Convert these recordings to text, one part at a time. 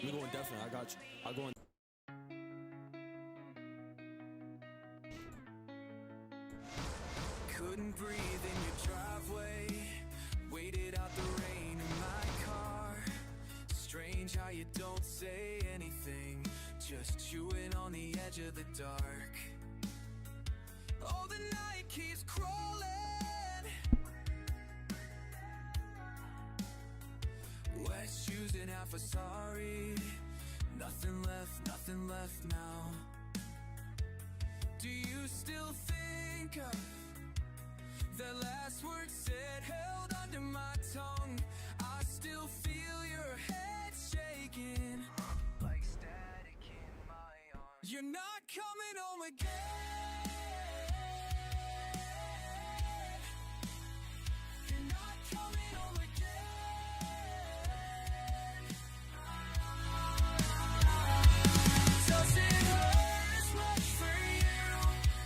We going definitely. I got you. I go in. Couldn't breathe in your driveway. Waited out the rain in my car. Strange how you don't say anything, just chewing on the edge of the dark. Oh, the night keeps crawling. Wet shoes and half a sorry. Nothing left now. Do you still think of that last word said, held under my tongue? I still feel your head shaking like static in my arms. You're not coming home again. You're not coming home again. Does it hurt as much for you?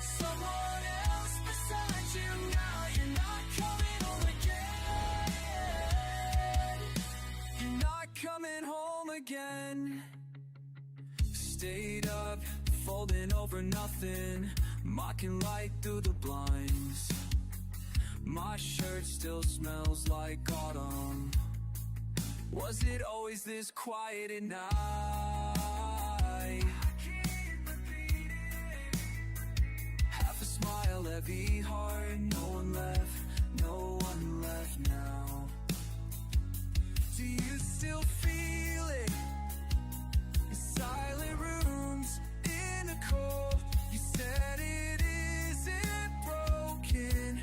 Someone else beside you now. You're not coming home again. You're not coming home again. Stayed up, folding over nothing, mocking light through the blinds. My shirt still smells like autumn. Was it always this quiet at night? I can't repeat it. Half a smile, heavy heart. No one left now. Do you still feel it? In silent rooms, in the cold. You said it isn't broken,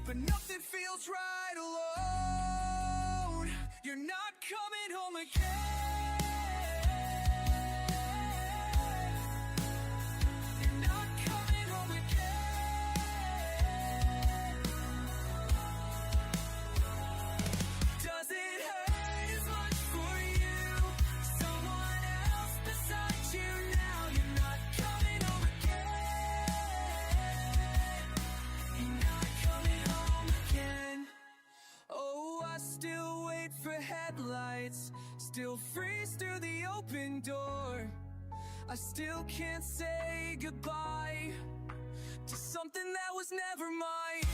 but nothing feels right alone. You're not coming home again. You're not coming home again. Does it hurt as much for you? Someone else beside you now. You're not coming home again. You're not coming home again. Oh, I still wait for headlights, still freeze through the open door. I still can't say goodbye to something that was never mine.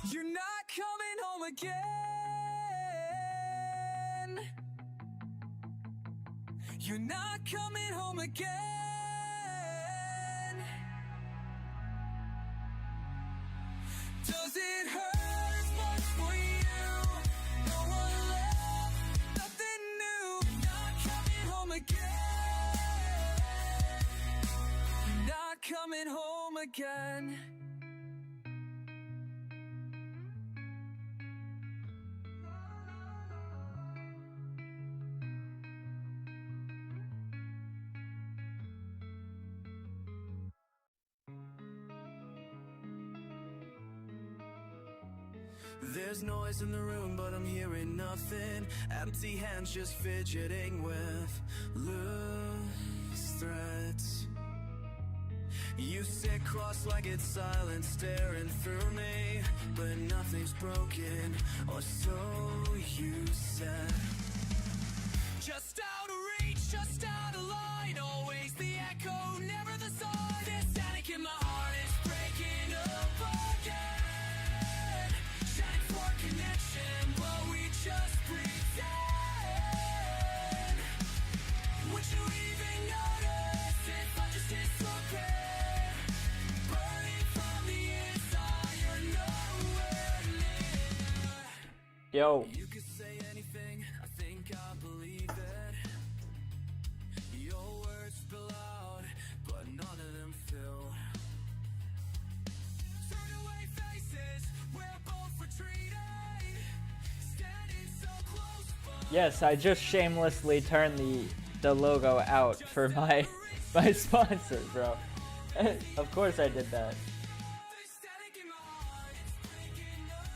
You're not coming home again. You're not coming home again. Does it hurt as much for you? No one left, nothing new. You're not coming home again. You're not coming home again. There's noise in the room, but I'm hearing nothing. Empty hands just fidgeting with loose threads. You sit cross-legged, silent, staring through me, but nothing's broken, or so you said. Just out of reach, just out of line. Always the echo, never the sign. This static in my heart is breaking up again. Shining for connection, but we just pretend. Would you even notice if I just disappear? Burning from the inside, you're nowhere near. Yo. You could say anything, I think I believe it. Your words spill out, but none of them fill. Turn away faces, we're both retreating. Standing so close, but Yes, I just shamelessly turned the logo out for my sponsor, bro. Of course I did that. static in my heart, it's breaking up.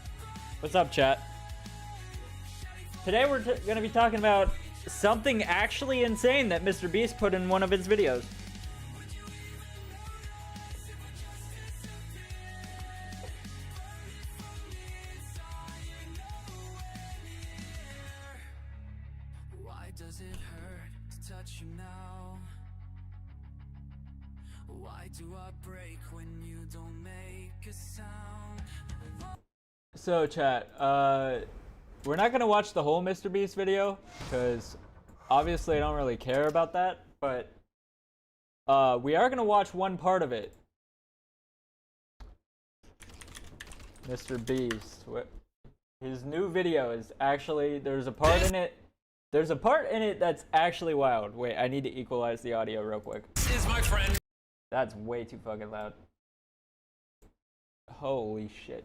What's up, chat? Today we're going to be talking about something actually insane that Mr. Beast put in one of his videos. Why does it hurt to touch you now? Why do I break when you don't make a sound? So chat, we're not gonna watch the whole Mr. Beast video because obviously I don't really care about that, but we are gonna watch one part of it. Mr. Beast, his new video is actually, there's a part in it that's actually wild. Wait, I need to equalize the audio real quick. This is my friend. That's way too fucking loud. Holy shit.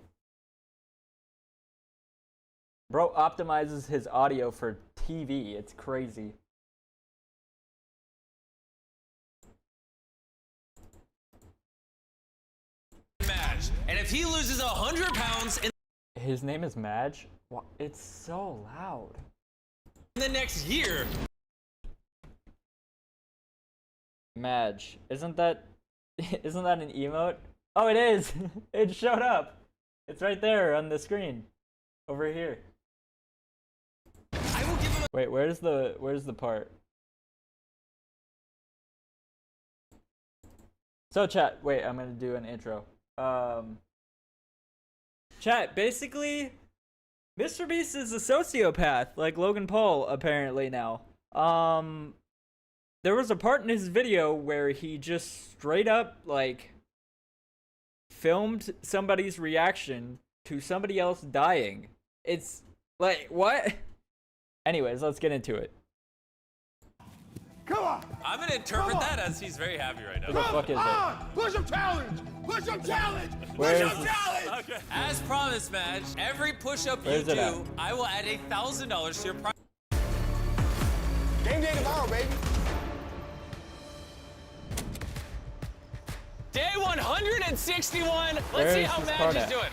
Bro optimizes his audio for TV. It's crazy. Madge. And if he loses 100 pounds in His name is Madge? It's so loud. the next year. Madge. Isn't that an emote? Oh, it is. It showed up. It's right there on the screen. Over here. I will give him Wait, where's the part? So chat, wait, I'm gonna do an intro. Chat, basically, Mr. Beast is a sociopath, like Logan Paul apparently now. There was a part in his video where he just straight up, like, filmed somebody's reaction to somebody else dying. It's like, what? Anyways, let's get into it. Come on! I'm gonna interpret that as he's very happy right What now. the fuck is it? Push-up challenge! Push-up challenge! Where is Push-up this? challenge! Okay. As promised, Madge, every push-up you Where's it at? do, I will add $1,000 to your prize. Game day tomorrow, baby. Day 161. Let's Where see is how this Madge part is at? doing.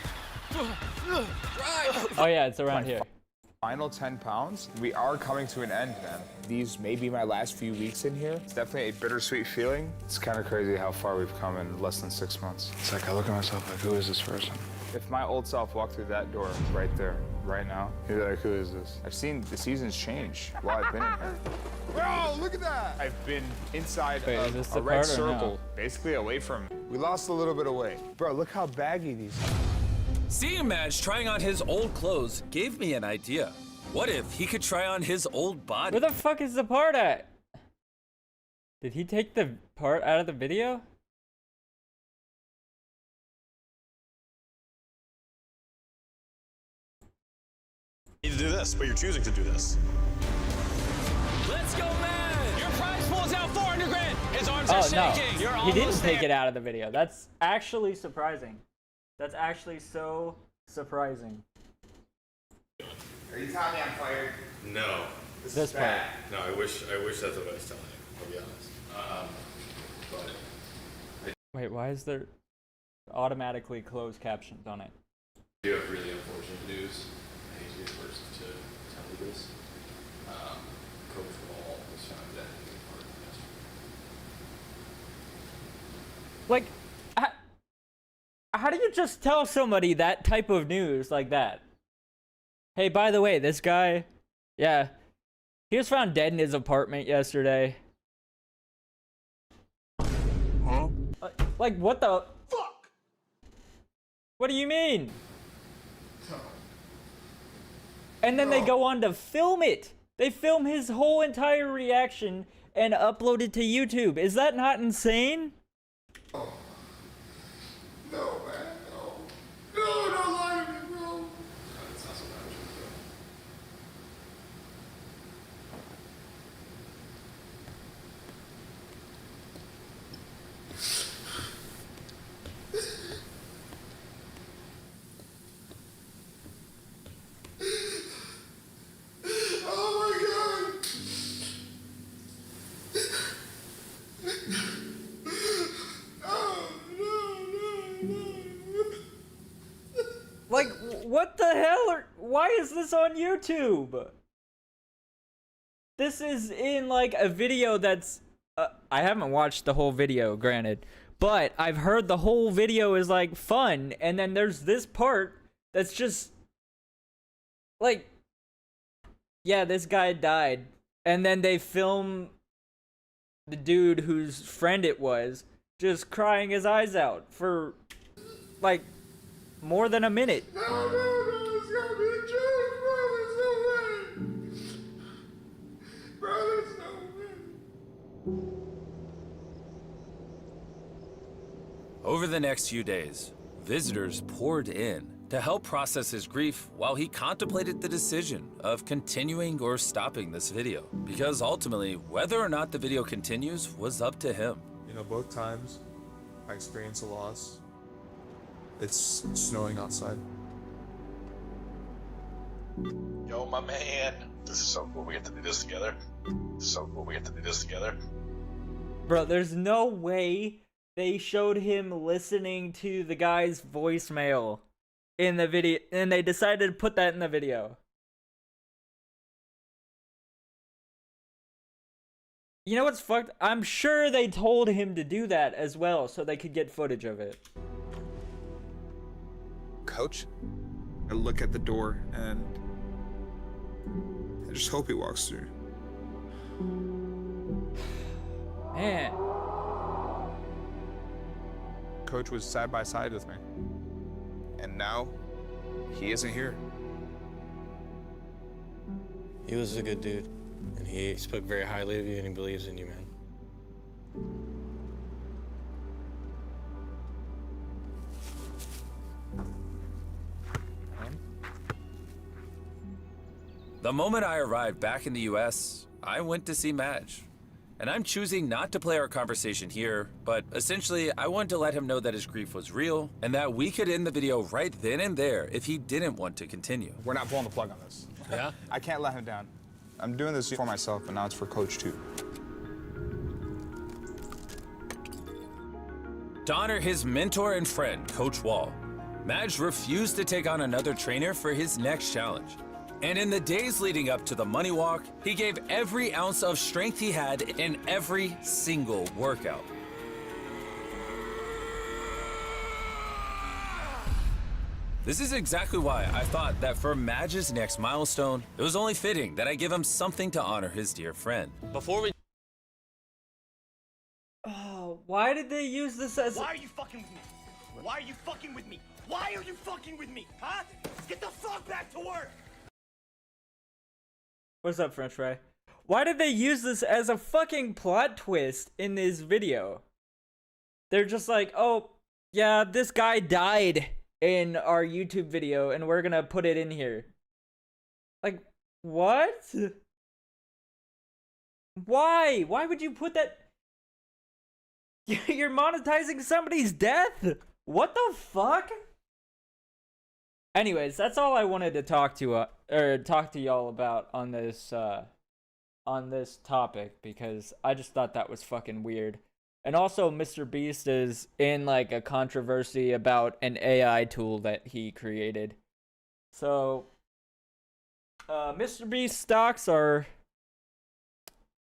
Oh yeah, it's around here. Final 10 pounds. We are coming to an end, man. These may be my last few weeks in here. It's definitely a bittersweet feeling. It's kind of crazy how far we've come in less than 6 months. It's like I look at myself like, who is this person? If my old self walked through that door right there, right now, he'd be like, who is this? I've seen the seasons change while I've been in here. Bro, look at that! I've been inside Wait, is of this a the red part or no? circle, basically away from. We lost a little bit of weight. Bro, look how baggy these are. Seeing Madge trying on his old clothes gave me an idea. What if he could try on his old body? Where the fuck is the part at? Did he take the part out of the video? You need to do this, but you're choosing to do this. Let's go, Madge! Your prize pool is out 400 grand. His arms are Oh no, shaking. You're he didn't almost take there. it out of the video. That's actually surprising. That's actually so surprising. Are you telling me I'm fired? No. This part. No, I wish that's what I was telling you, I'll be honest. But Wait, why is there automatically closed captions on it? I do have really unfortunate news. I hate to be the first to tell you this. Coach Wall was found dead in the park yesterday. Like, how do you just tell somebody that type of news like that? Hey, by the way, this guy, yeah, he was found dead in his apartment yesterday. Huh? Like, what the fuck? What do you mean? And then they go on to film it. They film his whole entire reaction and upload it to YouTube. Is that not insane? No, man, no. No, don't lie to me, bro. It's not so bad. Oh my god. Oh, no, no, no. Like, what the hell? Why is this on YouTube? This is in like a video that's I haven't watched the whole video, granted, but I've heard the whole video is like fun, and then there's this part that's just like, yeah, this guy died, and then they film the dude whose friend it was just crying his eyes out for like more than a minute. No, it's gotta be a joke, bro. There's no way. Bro, there's no way. Over the next few days, visitors poured in to help process his grief while he contemplated the decision of continuing or stopping this video. Because ultimately, whether or not the video continues was up to him. You know, both times I experienced a loss. It's snowing outside. Yo, my man. This is so cool we get to do this together. Bro, there's no way they showed him listening to the guy's voicemail in the video, and they decided to put that in the video. You know what's fucked? I'm sure they told him to do that as well so they could get footage of it. Coach? I look at the door and I just hope he walks through. Man. Coach was side by side with me. And now, he isn't here. He was a good dude, and he spoke very highly of you, and he believes in you, man. The moment I arrived back in the US, I went to see Madge. And I'm choosing not to play our conversation here, but essentially I wanted to let him know that his grief was real and that we could end the video right then and there if he didn't want to continue. We're not pulling the plug on this. Yeah? I can't let him down. I'm doing this for myself, but now it's for Coach too. To honor his mentor and friend, Coach Wall, Madge refused to take on another trainer for his next challenge. And in the days leading up to the money walk, he gave every ounce of strength he had in every single workout. This is exactly why I thought that for Madge's next milestone, it was only fitting that I give him something to honor his dear friend. Before we Oh, why did they use this as? Why are you fucking with me? Why are you fucking with me? Why are you fucking with me? Huh? Get the fuck back to work! What's up, French fry? Why did they use this as a fucking plot twist in this video? They're just like, oh, yeah, this guy died in our YouTube video, and we're gonna put it in here. Like, what? Why? Why would you put that? You're monetizing somebody's death? What the fuck? Anyways, that's all I wanted to talk to y'all about on this topic, because I just thought that was fucking weird. And also, Mr. Beast is in like a controversy about an AI tool that he created. So, Mr. Beast stocks are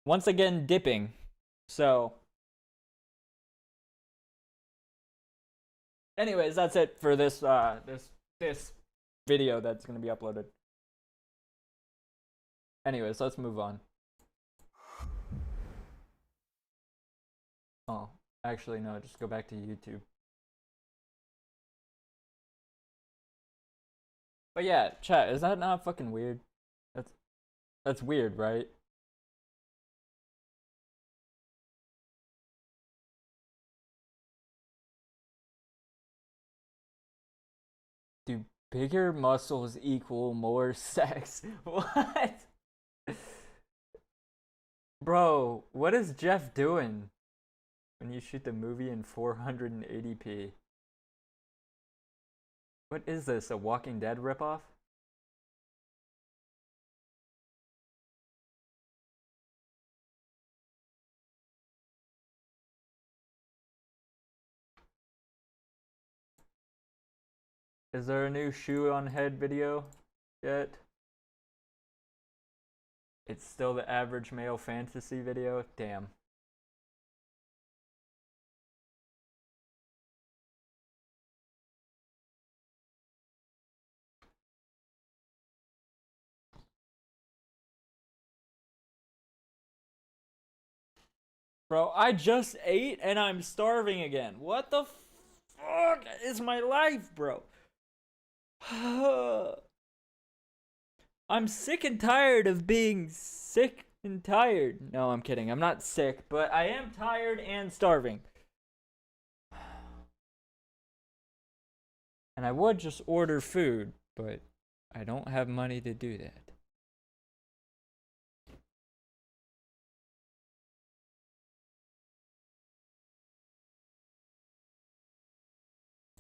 once again dipping. So, anyways, that's it for this this video that's gonna be uploaded. Anyways, let's move on. Oh, actually no, just go back to YouTube. But yeah, chat, is that not fucking weird? That's weird, right? Do bigger muscles equal more sex? What? Bro, what is Jeff doing when you shoot the movie in 480p? What is this, a Walking Dead ripoff? Is there a new shoe on head video yet? It's still the average male fantasy video? Damn. Bro, I just ate and I'm starving again. What the fuck is my life, bro? I'm sick and tired of being sick and tired. No, I'm kidding. I'm not sick, but I am tired and starving. And I would just order food, but I don't have money to do that.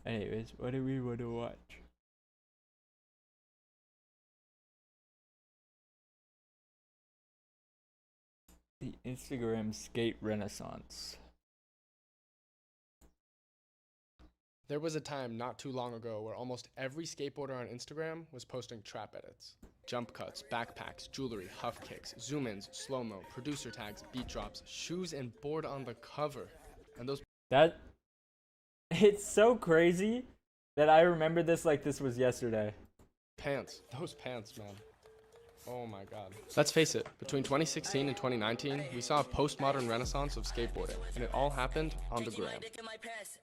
Anyways, what do we want to watch? The Instagram skate renaissance. There was a time not too long ago where almost every skateboarder on Instagram was posting trap edits. Jump cuts, backpacks, jewelry, huff kicks, zoom-ins, slow-mo, producer tags, beat drops, shoes, and board on the cover. And those... It's so crazy that I remember this like this was yesterday. Pants. Those pants, man. Oh my god. Let's face it, between 2016 and 2019, we saw a postmodern renaissance of skateboarding, and it all happened on the gram.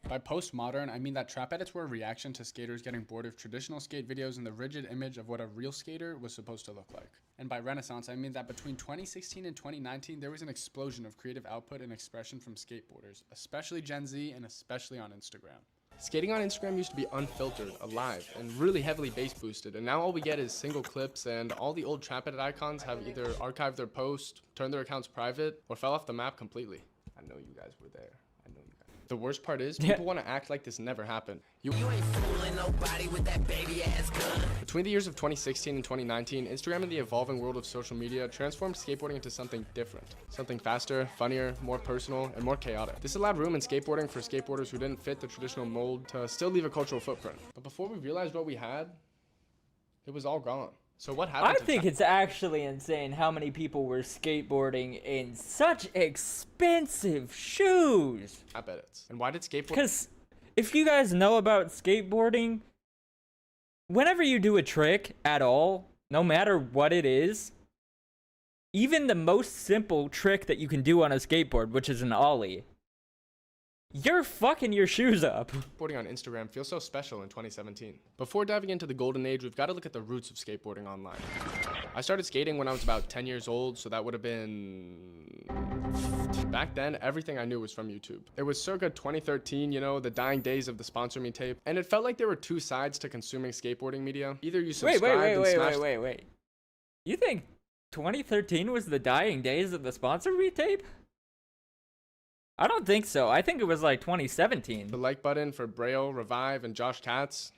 By postmodern, I mean that trap edits were a reaction to skaters getting bored of traditional skate videos and the rigid image of what a real skater was supposed to look like. And by renaissance, I mean that between 2016 and 2019, there was an explosion of creative output and expression from skateboarders, especially Gen Z and especially on Instagram. Skating on Instagram used to be unfiltered, alive, and really heavily bass boosted, and now all we get is single clips, and all the old trap edit icons have either archived their post, turned their accounts private, or fell off the map completely. I know you guys were there. I know you guys. The worst part is, people want to act like this never happened. You ain't fooling nobody with that baby ass gun. Between the years of 2016 and 2019, Instagram and the evolving world of social media transformed skateboarding into something different. Something faster, funnier, more personal, and more chaotic. This allowed room in skateboarding for skateboarders who didn't fit the traditional mold to still leave a cultural footprint. But before we realized what we had, it was all gone. So what happened? I think it's actually insane how many people were skateboarding in such expensive shoes. Trap edits. And why did skateboarding? Because if you guys know about skateboarding, whenever you do a trick at all, no matter what it is, even the most simple trick that you can do on a skateboard, which is an ollie, you're fucking your shoes up. Skateboarding on Instagram feels so special in 2017. Before diving into the golden age, we've got to look at the roots of skateboarding online. I started skating when I was about 10 years old, so that would have been... Back then, everything I knew was from YouTube. It was circa 2013, you know, the dying days of the Sponsor Me tape, and it felt like there were two sides to consuming skateboarding media. Either you subscribed Wait. You think 2013 was the dying days of the Sponsor Me tape? I don't think so. I think it was like 2017. The like button for Braille, Revive, and Josh Katz.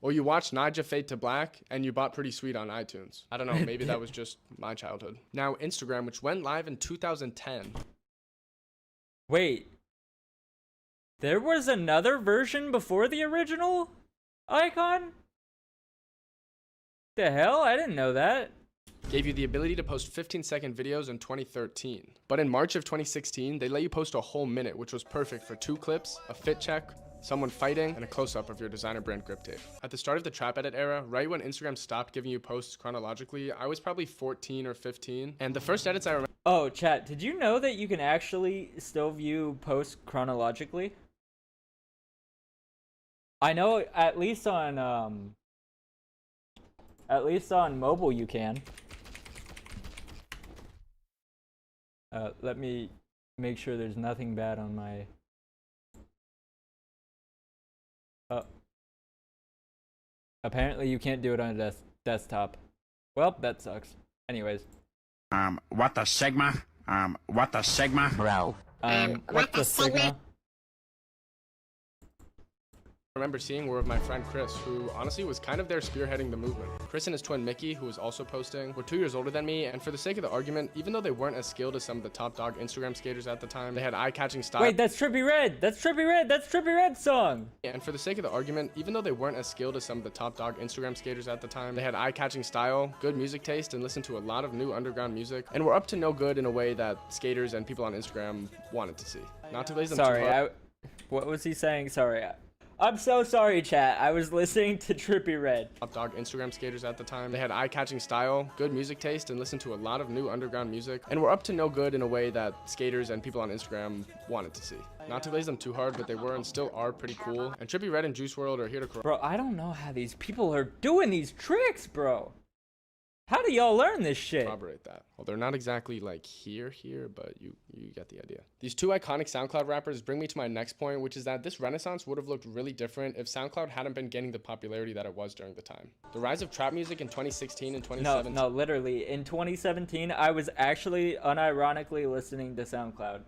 Or you watched Naija Fade to Black, and you bought Pretty Sweet on iTunes. I don't know, maybe that was just my childhood. Now, Instagram, which went live in 2010. Wait. There was another version before the original icon? The hell? I didn't know that. Gave you the ability to post 15-second videos in 2013. But in March of 2016, they let you post a whole minute, which was perfect for 2 clips, a fit check, someone fighting, and a close-up of your designer brand grip tape. At the start of the trap edit era, right when Instagram stopped giving you posts chronologically, I was probably 14 or 15, and the first edits I remember... Oh, chat, did you know that you can actually still view posts chronologically? I know at least on mobile you can. Let me make sure there's nothing bad on my... Apparently you can't do it on a desktop. Well, that sucks. Anyways. What the Sigma? What the Sigma? Bro. What the Sigma? remember seeing were of my friend Chris, who honestly was kind of there spearheading the movement. Chris and his twin Mickey, who was also posting, were 2 years older than me, and for the sake of the argument, even though they weren't as skilled as some of the top dog Instagram skaters at the time, they had eye-catching style. Wait, that's Trippie Redd. That's Trippie Redd. That's Trippie Redd's song. And for the sake of the argument, even though they weren't as skilled as some of the top dog Instagram skaters at the time, they had eye-catching style, good music taste, and listened to a lot of new underground music, and were up to no good in a way that skaters and people on Instagram wanted to see. Not to glaze them too hard. What was he saying? Sorry. I'm so sorry, chat. I was listening to Trippie Redd. Top dog Instagram skaters at the time. They had eye-catching style, good music taste, and listened to a lot of new underground music, and were up to no good in a way that skaters and people on Instagram wanted to see. Not to glaze them too hard, but they were and still are pretty cool. And Trippie Redd and Juice WRLD are here to Bro, I don't know how these people are doing these tricks, bro. How do y'all learn this shit? Corroborate that. Well, they're not exactly like here, but you get the idea. These two iconic SoundCloud rappers bring me to my next point, which is that this renaissance would have looked really different if SoundCloud hadn't been gaining the popularity that it was during the time. The rise of trap music in 2016 and 2017. No, literally. In 2017, I was actually unironically listening to SoundCloud.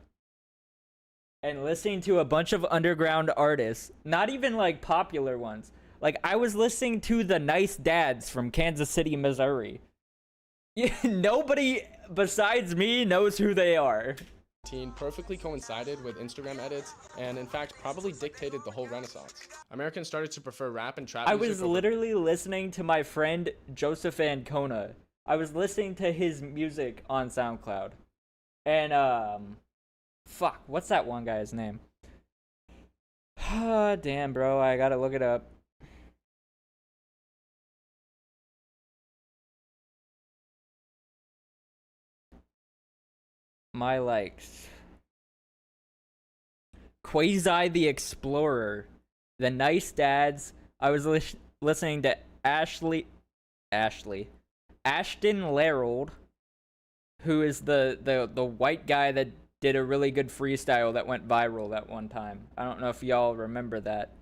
And listening to a bunch of underground artists. Not even like popular ones. Like, I was listening to the Nice Dads from Kansas City, Missouri. Nobody besides me knows who they are. Perfectly coincided with Instagram edits, and in fact probably dictated the whole renaissance. Americans started to prefer rap and trap music. I was literally listening to my friend Joseph Ancona. I was listening to his music on SoundCloud. And, fuck, what's that one guy's name? Damn, bro, I gotta look it up. My likes. Quasi the Explorer. The Nice Dads. I was listening to Ashton Larold, who is the white guy that did a really good freestyle that went viral that one time. I don't know if y'all remember that.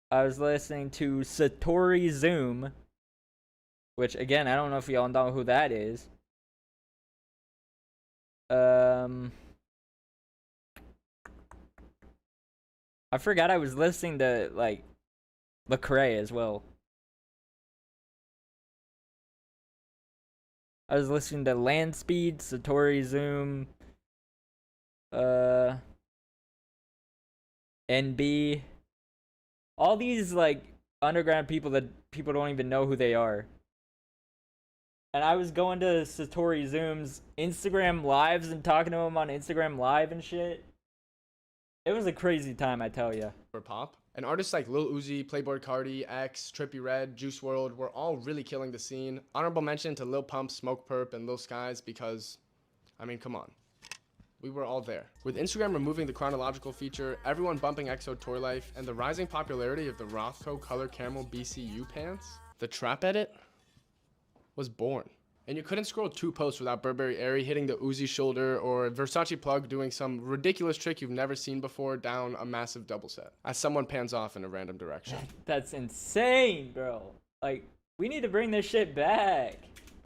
I was listening to Satori Zoom, which again, I don't know if y'all know who that is. I forgot I was listening to, like, Lecrae as well. I was listening to Landspeed, Satori Zoom, NB. All these, like, underground people that people don't even know who they are. And I was going to Satori Zoom's Instagram lives and talking to him on Instagram Live and shit. It was a crazy time, I tell ya. For pop. And artists like Lil Uzi, Playboi Carti, X, Trippie Redd, Juice WRLD were all really killing the scene. Honorable mention to Lil Pump, Smoke Perp, and Lil Skies because, I mean, come on. We were all there. With Instagram removing the chronological feature, everyone bumping EXO Tour Life, and the rising popularity of the Rothko Color Camel BCU pants, the trap edit was born. And you couldn't scroll 2 posts without Burberry Airy hitting the Uzi shoulder or Versace Plug doing some ridiculous trick you've never seen before down a massive double set as someone pans off in a random direction. That's insane, bro. Like, we need to bring this shit back.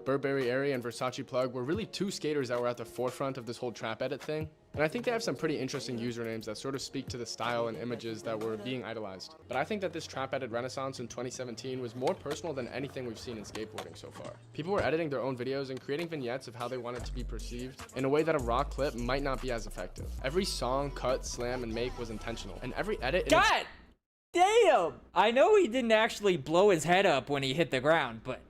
Burberry Airy and Versace Plug were really 2 skaters that were at the forefront of this whole trap edit thing. And I think they have some pretty interesting usernames that sort of speak to the style and images that were being idolized. But I think that this trap edit renaissance in 2017 was more personal than anything we've seen in skateboarding so far. People were editing their own videos and creating vignettes of how they wanted to be perceived in a way that a raw clip might not be as effective. Every song, cut, slam, and make was intentional. And every edit... God damn! I know he didn't actually blow his head up when he hit the ground, but...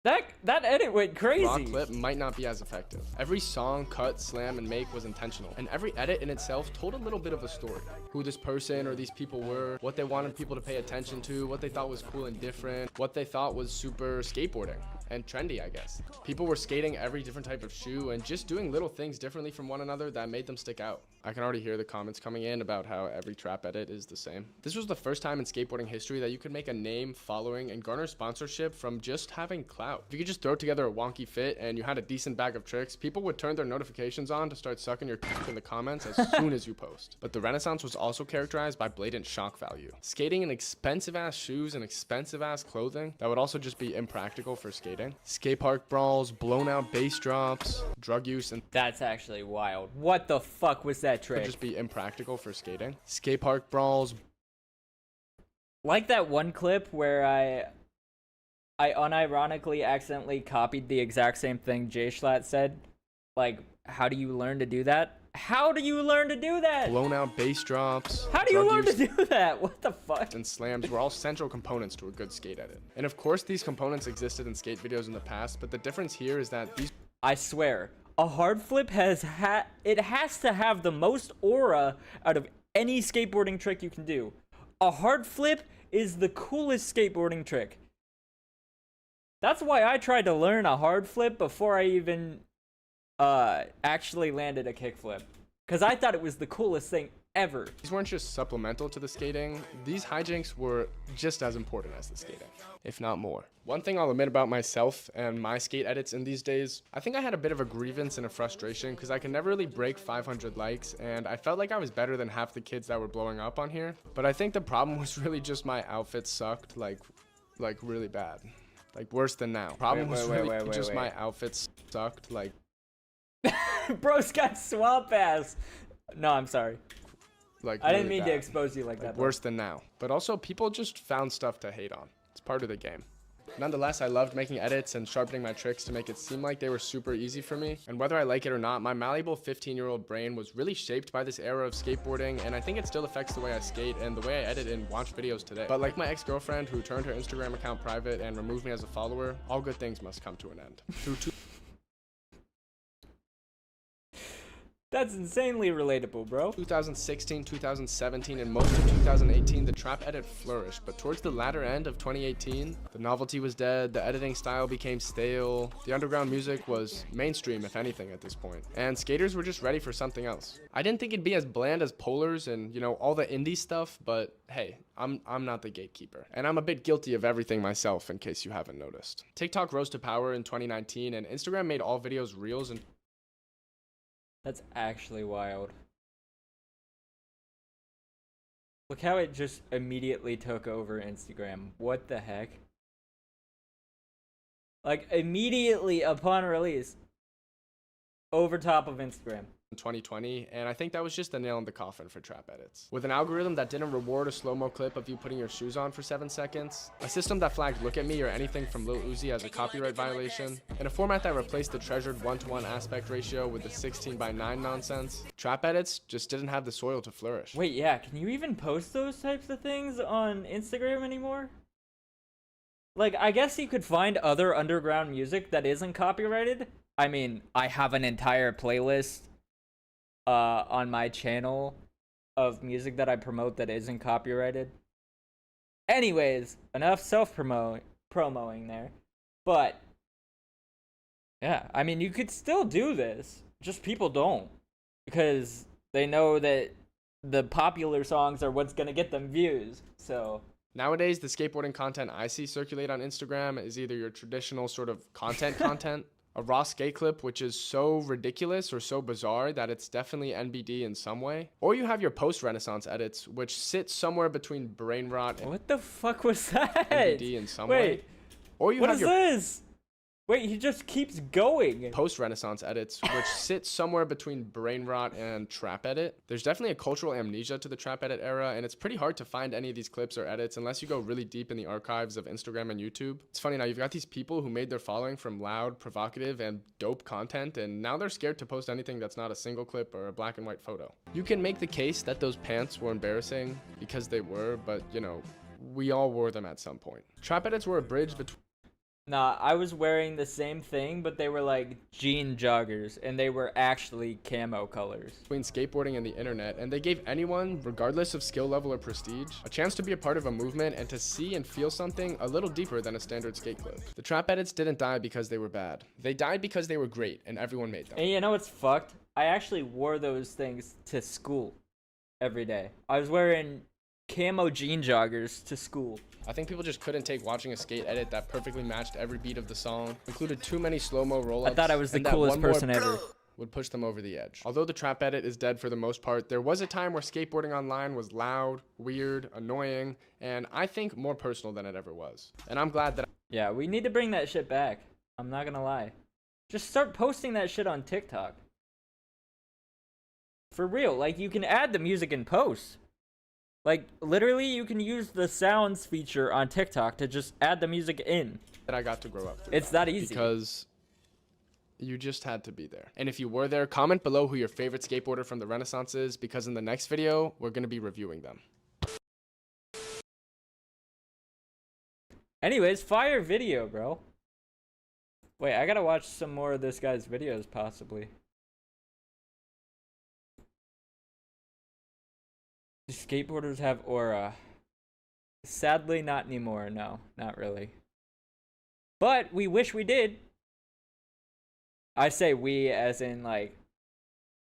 That edit went crazy. Raw clip might not be as effective. Every song, cut, slam, and make was intentional. And every edit in itself told a little bit of a story. Who this person or these people were, what they wanted people to pay attention to, what they thought was cool and different, what they thought was super skateboarding and trendy, I guess. People were skating every different type of shoe and just doing little things differently from one another that made them stick out. I can already hear the comments coming in about how every trap edit is the same. This was the first time in skateboarding history that you could make a name, following, and garner sponsorship from just having clout. If you could just throw together a wonky fit and you had a decent bag of tricks, people would turn their notifications on to start sucking your in the comments as soon as you post. But the renaissance was also characterized by blatant shock value. Skating in expensive ass shoes and expensive ass clothing that would also just be impractical for skating. Skate park brawls, blown out bass drops, drug use, and that's actually wild. What the fuck was that trick? Would just be impractical for skating. Skate park brawls, Like that one clip where I unironically accidentally copied the exact same thing Jay Schlatt said. Like, how do you learn to do that? How do you learn to do that? Blown out bass drops. How do you learn drug to do that? What the fuck? and slams were all central components to a good skate edit. And of course, these components existed in skate videos in the past, but the difference here is that these... I swear, a hard flip has to have the most aura out of any skateboarding trick you can do. A hard flip is the coolest skateboarding trick. That's why I tried to learn a hard flip before I even actually landed a kickflip, because I thought it was the coolest thing ever. These weren't just supplemental to the skating, these hijinks were just as important as the skating, if not more. One thing I'll admit about myself and my skate edits in these days, I think I had a bit of a grievance and a frustration because I could never really break 500 likes, and I felt like I was better than half the kids that were blowing up on here. But I think the problem was really just my outfit sucked, like really bad. Like worse than now. Problem was really just my outfits sucked, like... Bro's got swamp ass. No, I'm sorry. Like I didn't really mean bad. to expose you like that. Worse than now. But also, people just found stuff to hate on. It's part of the game. Nonetheless, I loved making edits and sharpening my tricks to make it seem like they were super easy for me. And whether I like it or not, my malleable 15-year-old brain was really shaped by this era of skateboarding, and I think it still affects the way I skate and the way I edit and watch videos today. But like my ex-girlfriend who turned her Instagram account private and removed me as a follower, all good things must come to an end. That's insanely relatable, bro. 2016, 2017, and most of 2018, the trap edit flourished, but towards the latter end of 2018, the novelty was dead, the editing style became stale, the underground music was mainstream, if anything, at this point, and skaters were just ready for something else. I didn't think it'd be as bland as Polars and, you know, all the indie stuff, but hey, I'm not the gatekeeper, and I'm a bit guilty of everything myself, in case you haven't noticed. TikTok rose to power in 2019, and Instagram made all videos reels and... That's actually wild. Look how it just immediately took over Instagram. What the heck? Like, immediately upon release, over top of Instagram. 2020, and I think that was just the nail in the coffin for trap edits. With an algorithm that didn't reward a slow-mo clip of you putting your shoes on for 7 seconds, a system that flagged "look at me" or anything from Lil Uzi as a copyright violation, and a format that replaced the treasured 1:1 aspect ratio with the 16:9 nonsense, trap edits just didn't have the soil to flourish. Wait, yeah, can you even post those types of things on Instagram anymore? Like, I guess you could find other underground music that isn't copyrighted. I mean, I have an entire playlist on my channel of music that I promote that isn't copyrighted. Anyways, enough promoting there. But yeah, I mean, you could still do this, just people don't, because they know that the popular songs are what's gonna get them views. So nowadays, the skateboarding content I see circulate on Instagram is either your traditional sort of content, a raw skate clip which is so ridiculous or so bizarre that it's definitely NBD in some way, or you have your post-Renaissance edits which sit somewhere between brain rot and what the fuck was that? NBD in some way. Or you what have is your this? Wait, he just keeps going. Post-Renaissance edits, which sit somewhere between brain rot and trap edit. There's definitely a cultural amnesia to the trap edit era, and it's pretty hard to find any of these clips or edits unless you go really deep in the archives of Instagram and YouTube. It's funny, now you've got these people who made their following from loud, provocative, and dope content, and now they're scared to post anything that's not a single clip or a black and white photo. You can make the case that those pants were embarrassing, because they were, but, you know, we all wore them at some point. Trap edits were a bridge between... Nah, I was wearing the same thing, but they were like jean joggers, and they were actually camo colors. Between skateboarding and the internet, and they gave anyone, regardless of skill level or prestige, a chance to be a part of a movement and to see and feel something a little deeper than a standard skate clip. The trap edits didn't die because they were bad. They died because they were great, and everyone made them. And you know what's fucked? I actually wore those things to school every day. I was wearing camo jean joggers to school. I think people just couldn't take watching a skate edit that perfectly matched every beat of the song, included too many slow-mo roll-ups. I thought I was the coolest person ever. Would push them over the edge. Although the trap edit is dead for the most part, there was a time where skateboarding online was loud, weird, annoying, and I think more personal than it ever was. And I'm glad that... Yeah, we need to bring that shit back. I'm not gonna lie. Just start posting that shit on TikTok. For real, like, you can add the music in post. Like, literally, you can use the sounds feature on TikTok to just add the music in. That I got to grow up through. It's that easy. Because you just had to be there. And if you were there, comment below who your favorite skateboarder from the Renaissance is, because in the next video, we're going to be reviewing them. Anyways, fire video, bro. Wait, I gotta watch some more of this guy's videos, possibly. Do skateboarders have aura? Sadly, not anymore. No, not really. But we wish we did. I say we as in, like,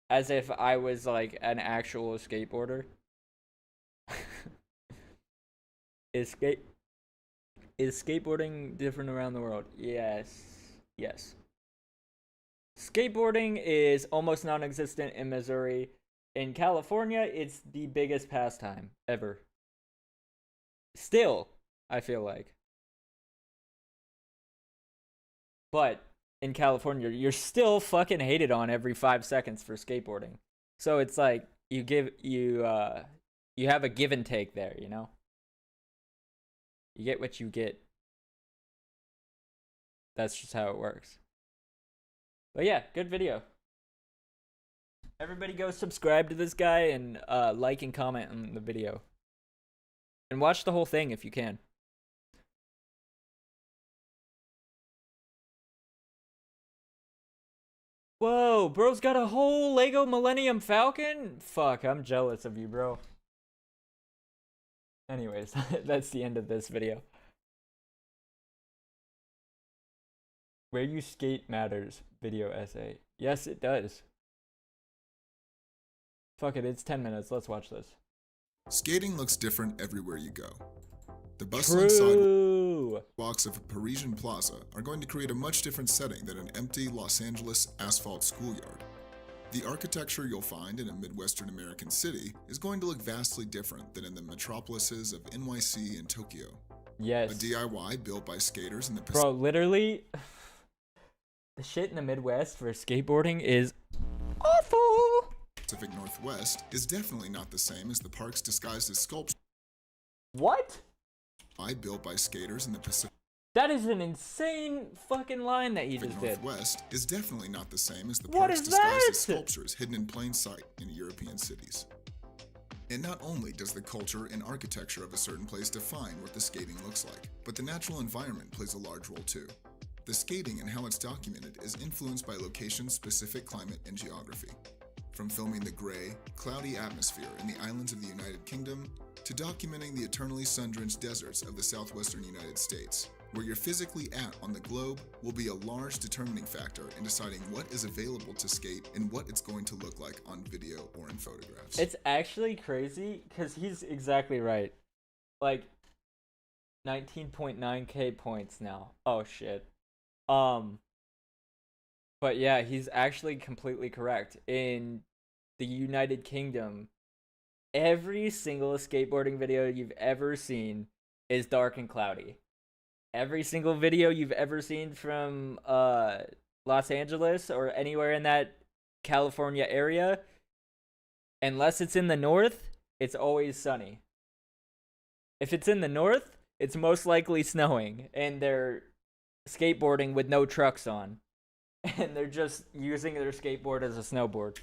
as if I was, like, an actual skateboarder. Is skateboarding different around the world? Yes. Yes. Skateboarding is almost non-existent in Missouri. In California, it's the biggest pastime ever. Still, I feel like. But in California, you're still fucking hated on every 5 seconds for skateboarding. So it's like you have a give and take there, you know? You get what you get. That's just how it works. But yeah, good video. Everybody go subscribe to this guy and like and comment on the video. And watch the whole thing if you can. Whoa, bro's got a whole Lego Millennium Falcon? Fuck, I'm jealous of you, bro. Anyways, that's the end of this video. Where you skate matters video essay. Yes, it does. Fuck it, it's 10 minutes. Let's watch this. Skating looks different everywhere you go. The True. bustling sidewalks of a Parisian plaza are going to create a much different setting than an empty Los Angeles asphalt schoolyard. The architecture you'll find in a Midwestern American city is going to look vastly different than in the metropolises of NYC and Tokyo. Yes. A DIY built by skaters in the Pacific. Bro, literally, the shit in the Midwest for skateboarding is awful. Pacific Northwest is definitely not the same as the parks disguised as sculptures. What? Built by skaters in the Pacific. That is an insane fucking line that he just did. Northwest is definitely not the same as the What parks is disguised that? as sculptures hidden in plain sight in European cities. And not only does the culture and architecture of a certain place define what the skating looks like, but the natural environment plays a large role too. The skating and how it's documented is influenced by location-specific climate and geography. From filming the gray, cloudy atmosphere in the islands of the United Kingdom, to documenting the eternally sun-drenched deserts of the southwestern United States, where you're physically at on the globe will be a large determining factor in deciding what is available to skate and what it's going to look like on video or in photographs. It's actually crazy because he's exactly right. Like 19.9k points now. Oh shit. But yeah, he's actually completely correct. In the United Kingdom, every single skateboarding video you've ever seen is dark and cloudy. Every single video you've ever seen from Los Angeles or anywhere in that California area, unless it's in the north, it's always sunny. If it's in the north, it's most likely snowing, and they're skateboarding with no trucks on. And they're just using their skateboard as a snowboard.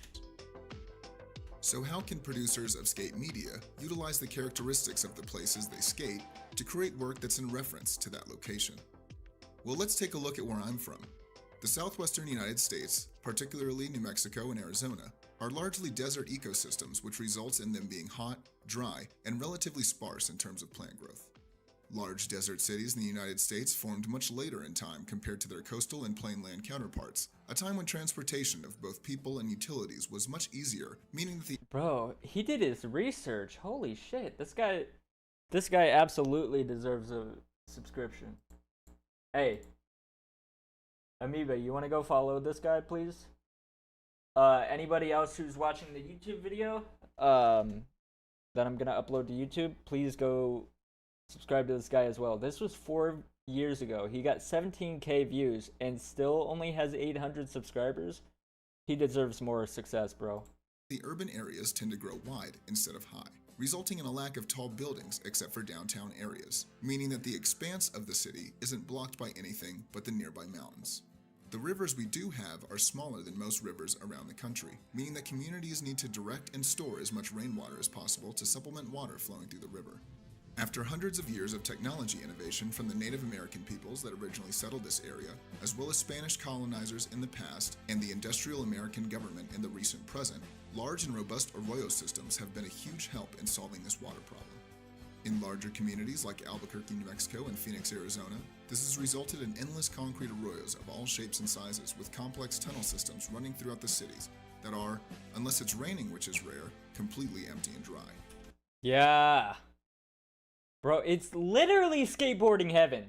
So how can producers of skate media utilize the characteristics of the places they skate to create work that's in reference to that location? Well, let's take a look at where I'm from. The southwestern United States, particularly New Mexico and Arizona, are largely desert ecosystems, which results in them being hot, dry, and relatively sparse in terms of plant growth. Large desert cities in the United States formed much later in time compared to their coastal and plainland counterparts, a time when transportation of both people and utilities was much easier, meaning that the— Bro, he did his research. Holy shit. This guy absolutely deserves a subscription. Hey, Amoeba, you want to go follow this guy, please? Anybody else who's watching the YouTube video that I'm gonna upload to YouTube, please go subscribe to this guy as well. This was 4 years ago. He got 17k views and still only has 800 subscribers. He deserves more success, bro. The urban areas tend to grow wide instead of high. resulting in a lack of tall buildings except for downtown areas, meaning that the expanse of the city isn't blocked by anything but the nearby mountains. The rivers we do have are smaller than most rivers around the country, meaning that communities need to direct and store as much rainwater as possible to supplement water flowing through the river. After hundreds of years of technology innovation from the Native American peoples that originally settled this area, as well as Spanish colonizers in the past and the industrial American government in the recent present, large and robust arroyo systems have been a huge help in solving this water problem. In larger communities like Albuquerque, New Mexico and Phoenix, Arizona, this has resulted in endless concrete arroyos of all shapes and sizes with complex tunnel systems running throughout the cities that are, unless it's raining, which is rare, completely empty and dry. Yeah. Bro, it's literally skateboarding heaven.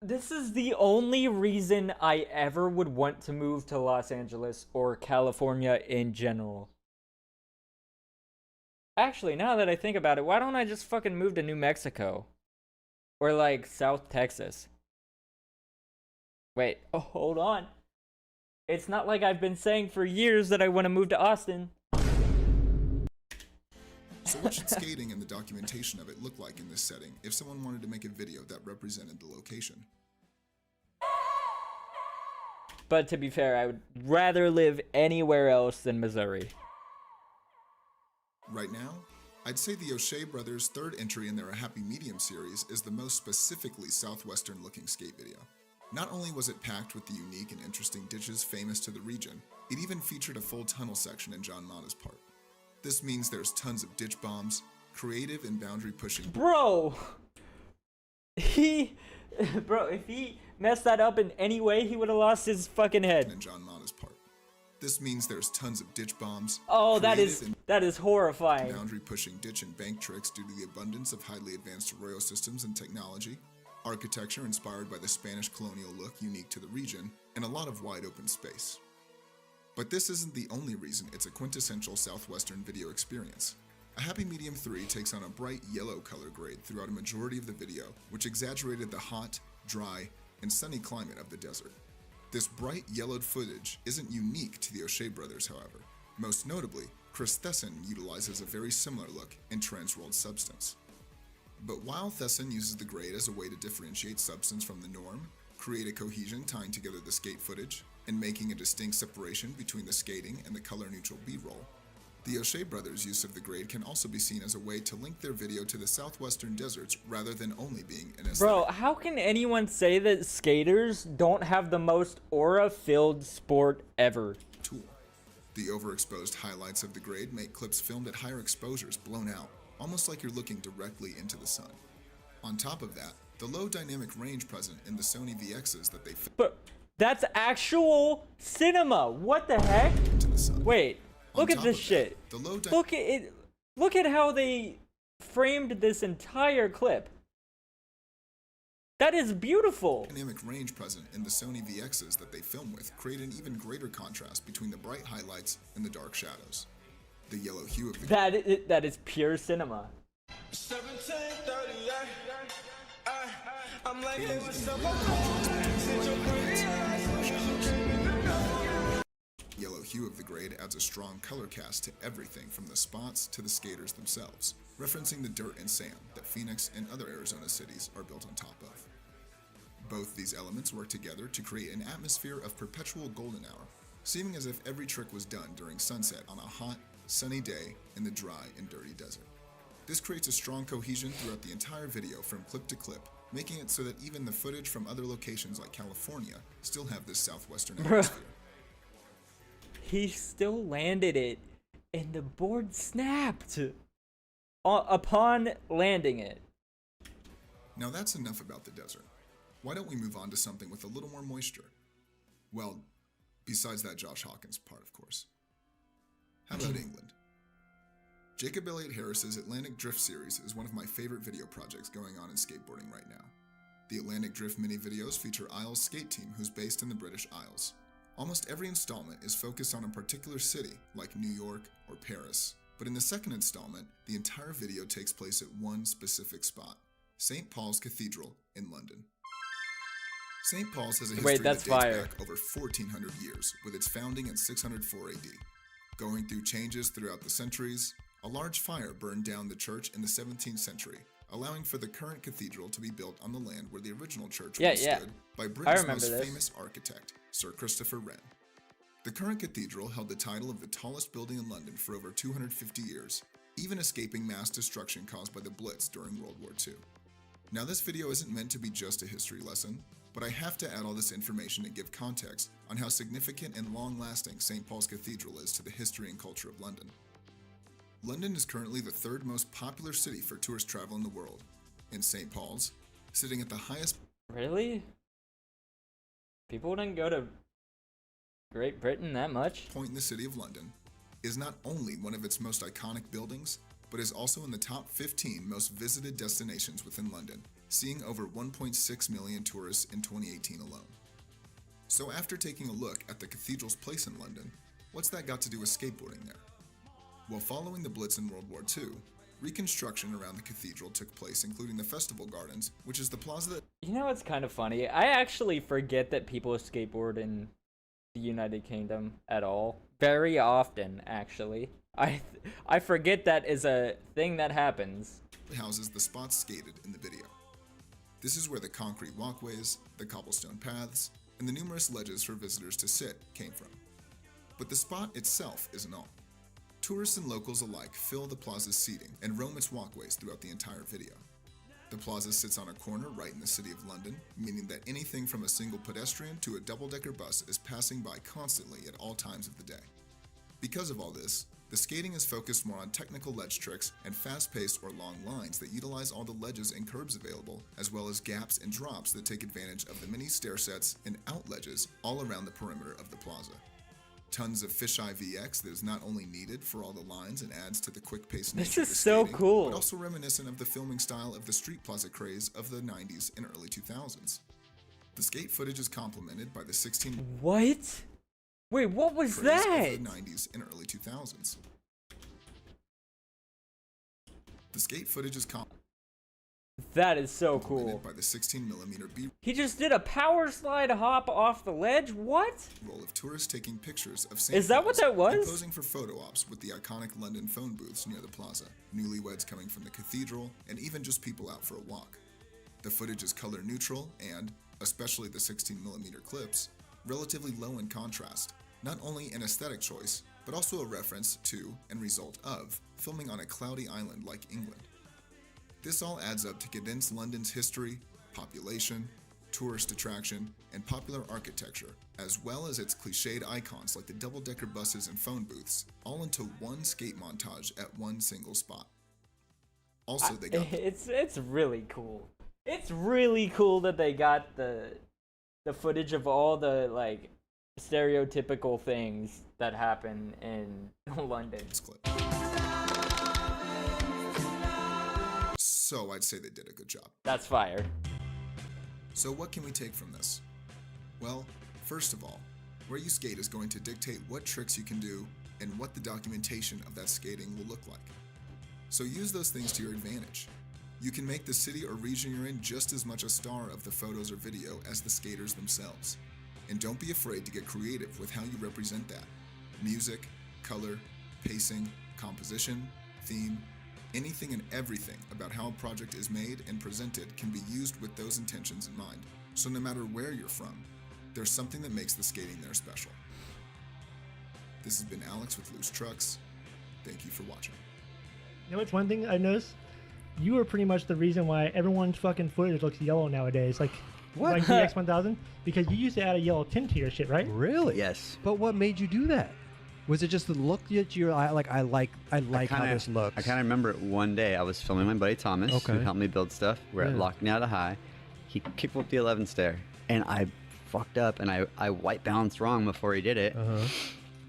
This is the only reason I ever would want to move to Los Angeles or California in general. Actually, now that I think about it, why don't I just fucking move to New Mexico? Or like South Texas? Wait, oh, hold on. It's not like I've been saying for years that I want to move to Austin. So what should skating and the documentation of it look like in this setting if someone wanted to make a video that represented the location? But to be fair, I would rather live anywhere else than Missouri. Right now, I'd say the O'Shea brothers' third entry in their A Happy Medium series is the most specifically southwestern looking skate video. Not only was it packed with the unique and interesting ditches famous to the region, it even featured a full tunnel section in John Mata's part. This means there's tons of ditch bombs, creative and boundary pushing. Bro! Bro, if he messed that up in any way, he would have lost his fucking head. In John Mata's part. This means there's tons of ditch bombs. Oh, that is horrifying. Boundary pushing ditch and bank tricks due to the abundance of highly advanced arroyo systems and technology, architecture inspired by the Spanish colonial look unique to the region, and a lot of wide open space. But this isn't the only reason it's a quintessential southwestern video experience. A Happy Medium 3 takes on a bright yellow color grade throughout a majority of the video, which exaggerated the hot, dry, and sunny climate of the desert. This bright yellowed footage isn't unique to the O'Shea brothers, however. Most notably, Chris Thesson utilizes a very similar look in Transworld Substance. But while Thesson uses the grade as a way to differentiate Substance from the norm, create a cohesion tying together the skate footage, and making a distinct separation between the skating and the color-neutral B-roll, the O'Shea brothers' use of the grade can also be seen as a way to link their video to the southwestern deserts rather than only being an aesthetic. Bro, how can anyone say that skaters don't have the most aura-filled sport ever? Tool. The overexposed highlights of the grade make clips filmed at higher exposures blown out, almost like you're looking directly into the sun. On top of that, the low dynamic range present in the Sony VXs that they But that's actual cinema. What the heck? Wait, look at this shit. Look at it. Look at how they framed this entire clip. That is beautiful. Dynamic range present in the Sony VXs that they film with create an even greater contrast between the bright highlights and the dark shadows. The yellow hue of the that is pure cinema. 1738. I'm like, hey, what's up? Yellow hue of the grade adds a strong color cast to everything from the spots to the skaters themselves, referencing the dirt and sand that Phoenix and other Arizona cities are built on top of. Both these elements work together to create an atmosphere of perpetual golden hour, seeming as if every trick was done during sunset on a hot, sunny day in the dry and dirty desert. This creates a strong cohesion throughout the entire video from clip to clip, making it so that even the footage from other locations like California still have this southwestern atmosphere. He still landed it, and the board snapped upon landing it. Now that's enough about the desert. Why don't we move on to something with a little more moisture? Well, besides that Josh Hawkins part, of course. How about England? Jacob Elliott Harris's Atlantic Drift series is one of my favorite video projects going on in skateboarding right now. The Atlantic Drift mini videos feature Isles' skate team who's based in the British Isles. Almost every installment is focused on a particular city, like New York or Paris, but in the second installment, the entire video takes place at one specific spot, St. Paul's Cathedral in London. St. Paul's has a history that dates back over 1,400 years, with its founding in 604 AD. Going through changes throughout the centuries, A large fire burned down the church in the 17th century, allowing for the current cathedral to be built on the land where the original church once stood by Britain's most famous architect, Sir Christopher Wren. The current cathedral held the title of the tallest building in London for over 250 years, even escaping mass destruction caused by the Blitz during World War II. Now, this video isn't meant to be just a history lesson, but I have to add all this information to give context on how significant and long-lasting St. Paul's Cathedral is to the history and culture of London. London is currently the third most popular city for tourist travel in the world, and St. Paul's, sitting at the highest... Really? People didn't go to Great Britain that much? ...point in the city of London, is not only one of its most iconic buildings, but is also in the top 15 most visited destinations within London, seeing over 1.6 million tourists in 2018 alone. So after taking a look at the cathedral's place in London, what's that got to do with skateboarding there? Well, following the Blitz in World War II, reconstruction around the cathedral took place, including the Festival Gardens, which is the plaza that... You know what's kind of funny? I actually forget that people skateboard in the United Kingdom at all. Very often, actually. I forget that is a thing that happens. ...houses the spots skated in the video. This is where the concrete walkways, the cobblestone paths, and the numerous ledges for visitors to sit came from. But the spot itself isn't all. Tourists and locals alike fill the plaza's seating and roam its walkways throughout the entire video. The plaza sits on a corner right in the city of London, meaning that anything from a single pedestrian to a double-decker bus is passing by constantly at all times of the day. Because of all this, the skating is focused more on technical ledge tricks and fast-paced or long lines that utilize all the ledges and curbs available, as well as gaps and drops that take advantage of the many stair sets and out ledges all around the perimeter of the plaza. Tons of fisheye VX that is not only needed for all the lines and adds to the quick-paced nature of the skating, cool, but also reminiscent of the filming style of the street plaza craze of the 90s and early 2000s. The skate footage is complemented by the 16... What? Wait, what was that? Of the 90s and early 2000s. The skate footage is That is so cool. By the 16mm B. He just did a power slide hop off the ledge? What? Roll of tourists taking pictures of St. Is that what that was? And posing for photo ops with the iconic London phone booths near the plaza, newlyweds coming from the cathedral, and even just people out for a walk. The footage is color neutral and, especially the 16mm clips, relatively low in contrast, not only an aesthetic choice, but also a reference to, and result of, filming on a cloudy island like England. This all adds up to condense London's history, population, tourist attraction, and popular architecture, as well as its cliched icons like the double-decker buses and phone booths, all into one skate montage at one single spot. Also, they got it's really cool. It's really cool that they got the footage of all the like stereotypical things that happen in London. So I'd say they did a good job. That's fire. So what can we take from this? Well, first of all, where you skate is going to dictate what tricks you can do and what the documentation of that skating will look like. So use those things to your advantage. You can make the city or region you're in just as much a star of the photos or video as the skaters themselves. And don't be afraid to get creative with how you represent that. Music, color, pacing, composition, theme, anything and everything about how a project is made and presented can be used with those intentions in mind. So no matter where you're from, there's something that makes the skating there special. This has been Alex with Loose Trucks. Thank you for watching. You know what's one thing I noticed? You were pretty much the reason why everyone's fucking footage looks yellow nowadays. Like, What? like the X1000, because you used to add a yellow tint to your shit, right? Really? Yes. But what made you do that? Was it just the look that you're like? I like how this looks. I kind of remember it one day. I was filming my buddy Thomas, who helped me build stuff. We're at Lockney High. He kicked up the 11 stair, and I fucked up, and I white balanced wrong before he did it.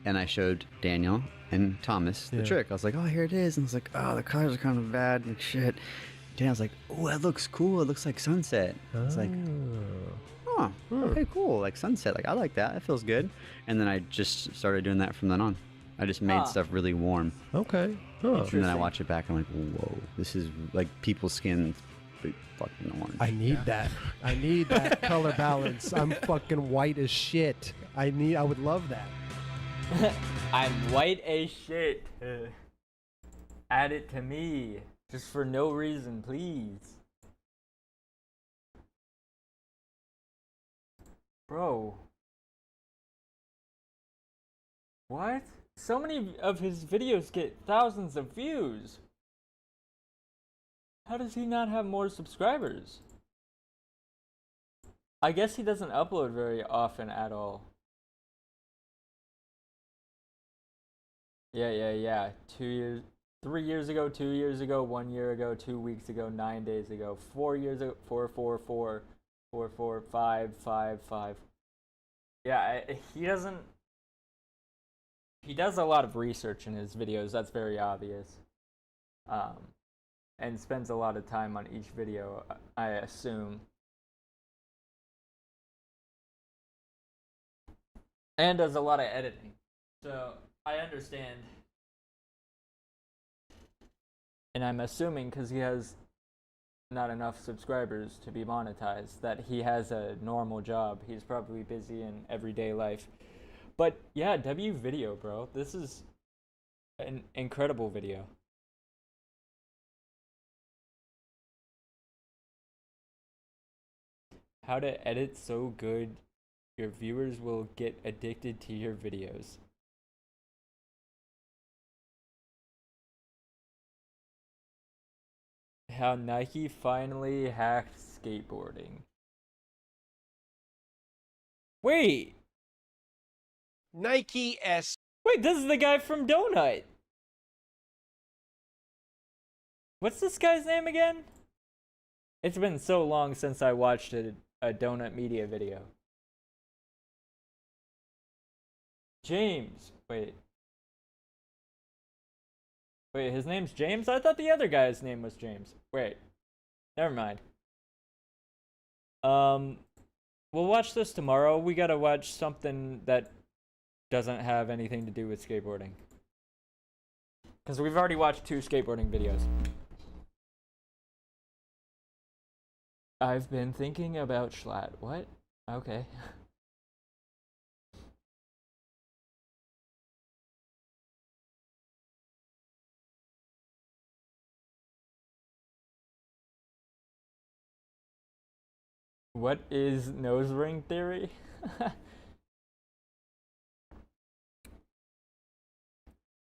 And I showed Daniel and Thomas the trick. I was like, oh, here it is. And I was like, oh, the colors are kind of bad and shit. Daniel's like, oh, that looks cool. It looks like sunset. I was like, oh, okay, cool. Like sunset. Like, I like that. That feels good. And then I just started doing that from then on. I just made stuff really warm. Okay. And then I watch it back and I'm like, whoa, this is like people's skin fucking orange. I need that. I need that color balance. I'm fucking white as shit. I would love that. I'm white as shit. add it to me. Just for no reason, please. Bro. What? So many of his videos get thousands of views. How does he not have more subscribers? I guess he doesn't upload very often at all. Yeah. 2 years, 3 years ago, 2 years ago, 1 year ago, 2 weeks ago, 9 days ago, 4 years ago, 4, 4, 4, 4, 4, 5, 5, 5. Yeah, he doesn't. He does a lot of research in his videos. That's very obvious. And spends a lot of time on each video, I assume. And does a lot of editing. So, I understand. And I'm assuming, because he has not enough subscribers to be monetized, that he has a normal job. He's probably busy in everyday life. But yeah, W video, bro. This is an incredible video. How to edit so good your viewers will get addicted to your videos. How Nike finally hacked skateboarding. Wait! Nike S. Wait, this is the guy from Donut. What's this guy's name again? It's been so long since I watched a Donut Media video. James. Wait, his name's James? I thought the other guy's name was James. Wait. Never mind. We'll watch this tomorrow. We gotta watch something that doesn't have anything to do with skateboarding. Because we've already watched 2 skateboarding videos. I've been thinking about Schlatt. What? Okay. What is nose ring theory?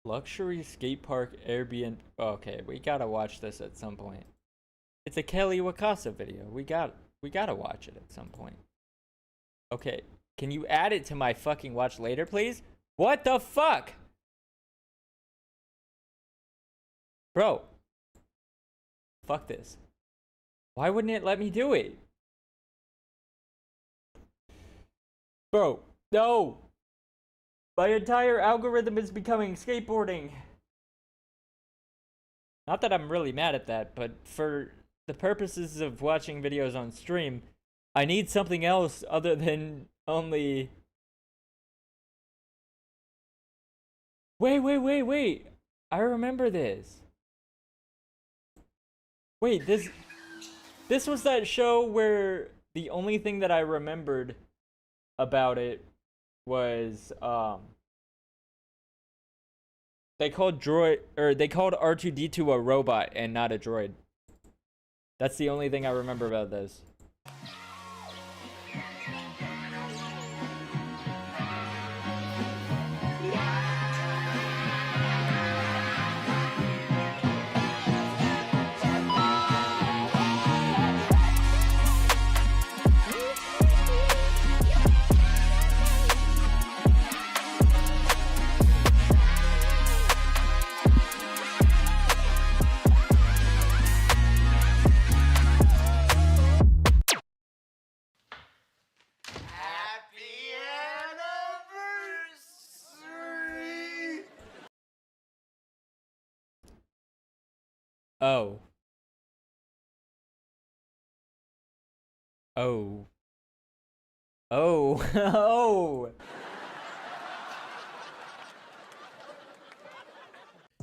Luxury skate park Airbnb. Okay, we gotta watch this at some point. It's a Kelly Wakasa video. We gotta watch it at some point. Okay, can you add it to my fucking watch later, please? What the fuck? Bro. Fuck this. Why wouldn't it let me do it? Bro, no! My entire algorithm is becoming skateboarding. Not that I'm really mad at that, but for the purposes of watching videos on stream, I need something else other than only... Wait. I remember this. Wait, this was that show where the only thing that I remembered about it was they called R2D2 a robot and not a droid. That's the only thing I remember about this. Oh. Oh.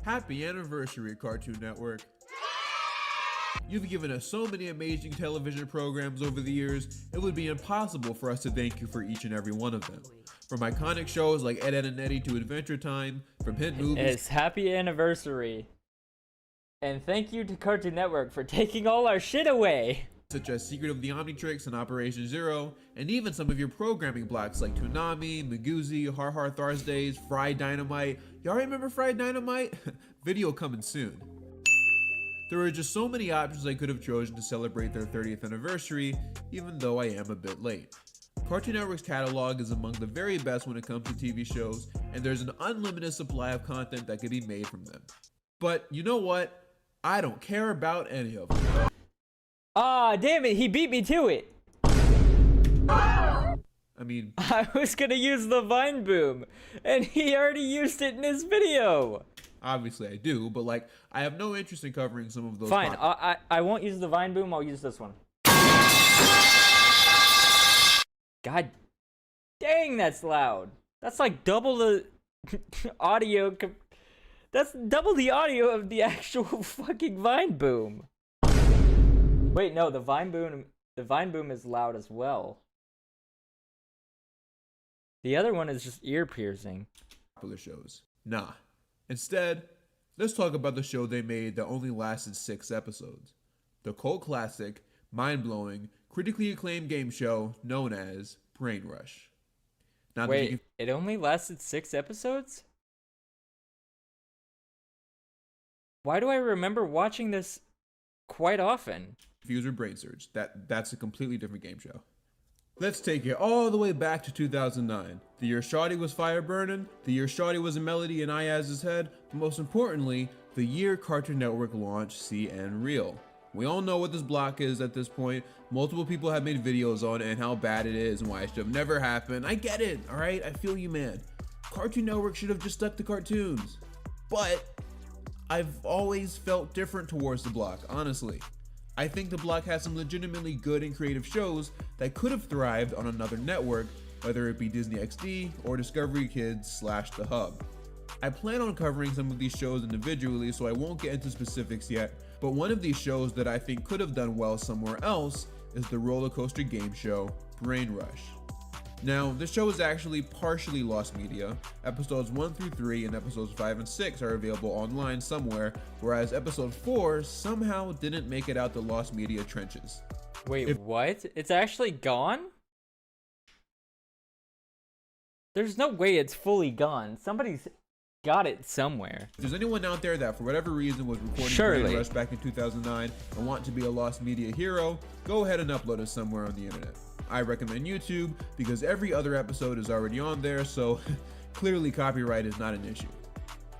Happy anniversary, Cartoon Network. You've given us so many amazing television programs over the years, it would be impossible for us to thank you for each and every one of them. From iconic shows like Ed, Edd and Eddy to Adventure Time, from hit movies... It's happy anniversary. And thank you to Cartoon Network for taking all our shit away. Such as Secret of the Omnitrix and Operation Zero, and even some of your programming blocks like Toonami, Magoozy, Har Har Thursdays, Fried Dynamite. Y'all remember Fried Dynamite? Video coming soon. There were just so many options I could have chosen to celebrate their 30th anniversary, even though I am a bit late. Cartoon Network's catalog is among the very best when it comes to TV shows, and there's an unlimited supply of content that can be made from them. But you know what? I don't care about any of them. Ah, damn it, he beat me to it. I mean, I was gonna use the Vine Boom, and he already used it in his video. Obviously I do, but like, I have no interest in covering some of those. Fine, I won't use the Vine Boom, I'll use this one. God dang, that's loud. That's like double the audio. That's double the audio of the actual fucking Vine Boom. Wait, no, the Vine Boom is loud as well. The other one is just ear piercing. Popular shows. Nah. Instead, let's talk about the show they made that only lasted 6 episodes. The cult classic, mind-blowing, critically acclaimed game show known as Brain Rush. Now, wait, it only lasted 6 episodes? Why do I remember watching this quite often? Confused with Brain Surge. That's a completely different game show. Let's take it all the way back to 2009. The year Shawty was fire burning, the year Shawty was a melody in Ayaz's head, but most importantly, the year Cartoon Network launched CN Real. We all know what this block is at this point. Multiple people have made videos on it and how bad it is and why it should have never happened. I get it, alright? I feel you, man. Cartoon Network should have just stuck to cartoons. But I've always felt different towards the block, honestly. I think the block has some legitimately good and creative shows that could have thrived on another network, whether it be Disney XD or Discovery Kids / The Hub. I plan on covering some of these shows individually, so I won't get into specifics yet, but one of these shows that I think could have done well somewhere else is the roller coaster game show Brain Rush. Now, this show is actually partially lost media. Episodes 1 through 3 and episodes 5 and 6 are available online somewhere, whereas episode 4 somehow didn't make it out the lost media trenches. Wait, what? It's actually gone? There's no way it's fully gone. Somebody's got it somewhere. If there's anyone out there that for whatever reason was recording Brain Rush back in 2009 and want to be a lost media hero, go ahead and upload it somewhere on the internet. I recommend YouTube because every other episode is already on there, so clearly copyright is not an issue.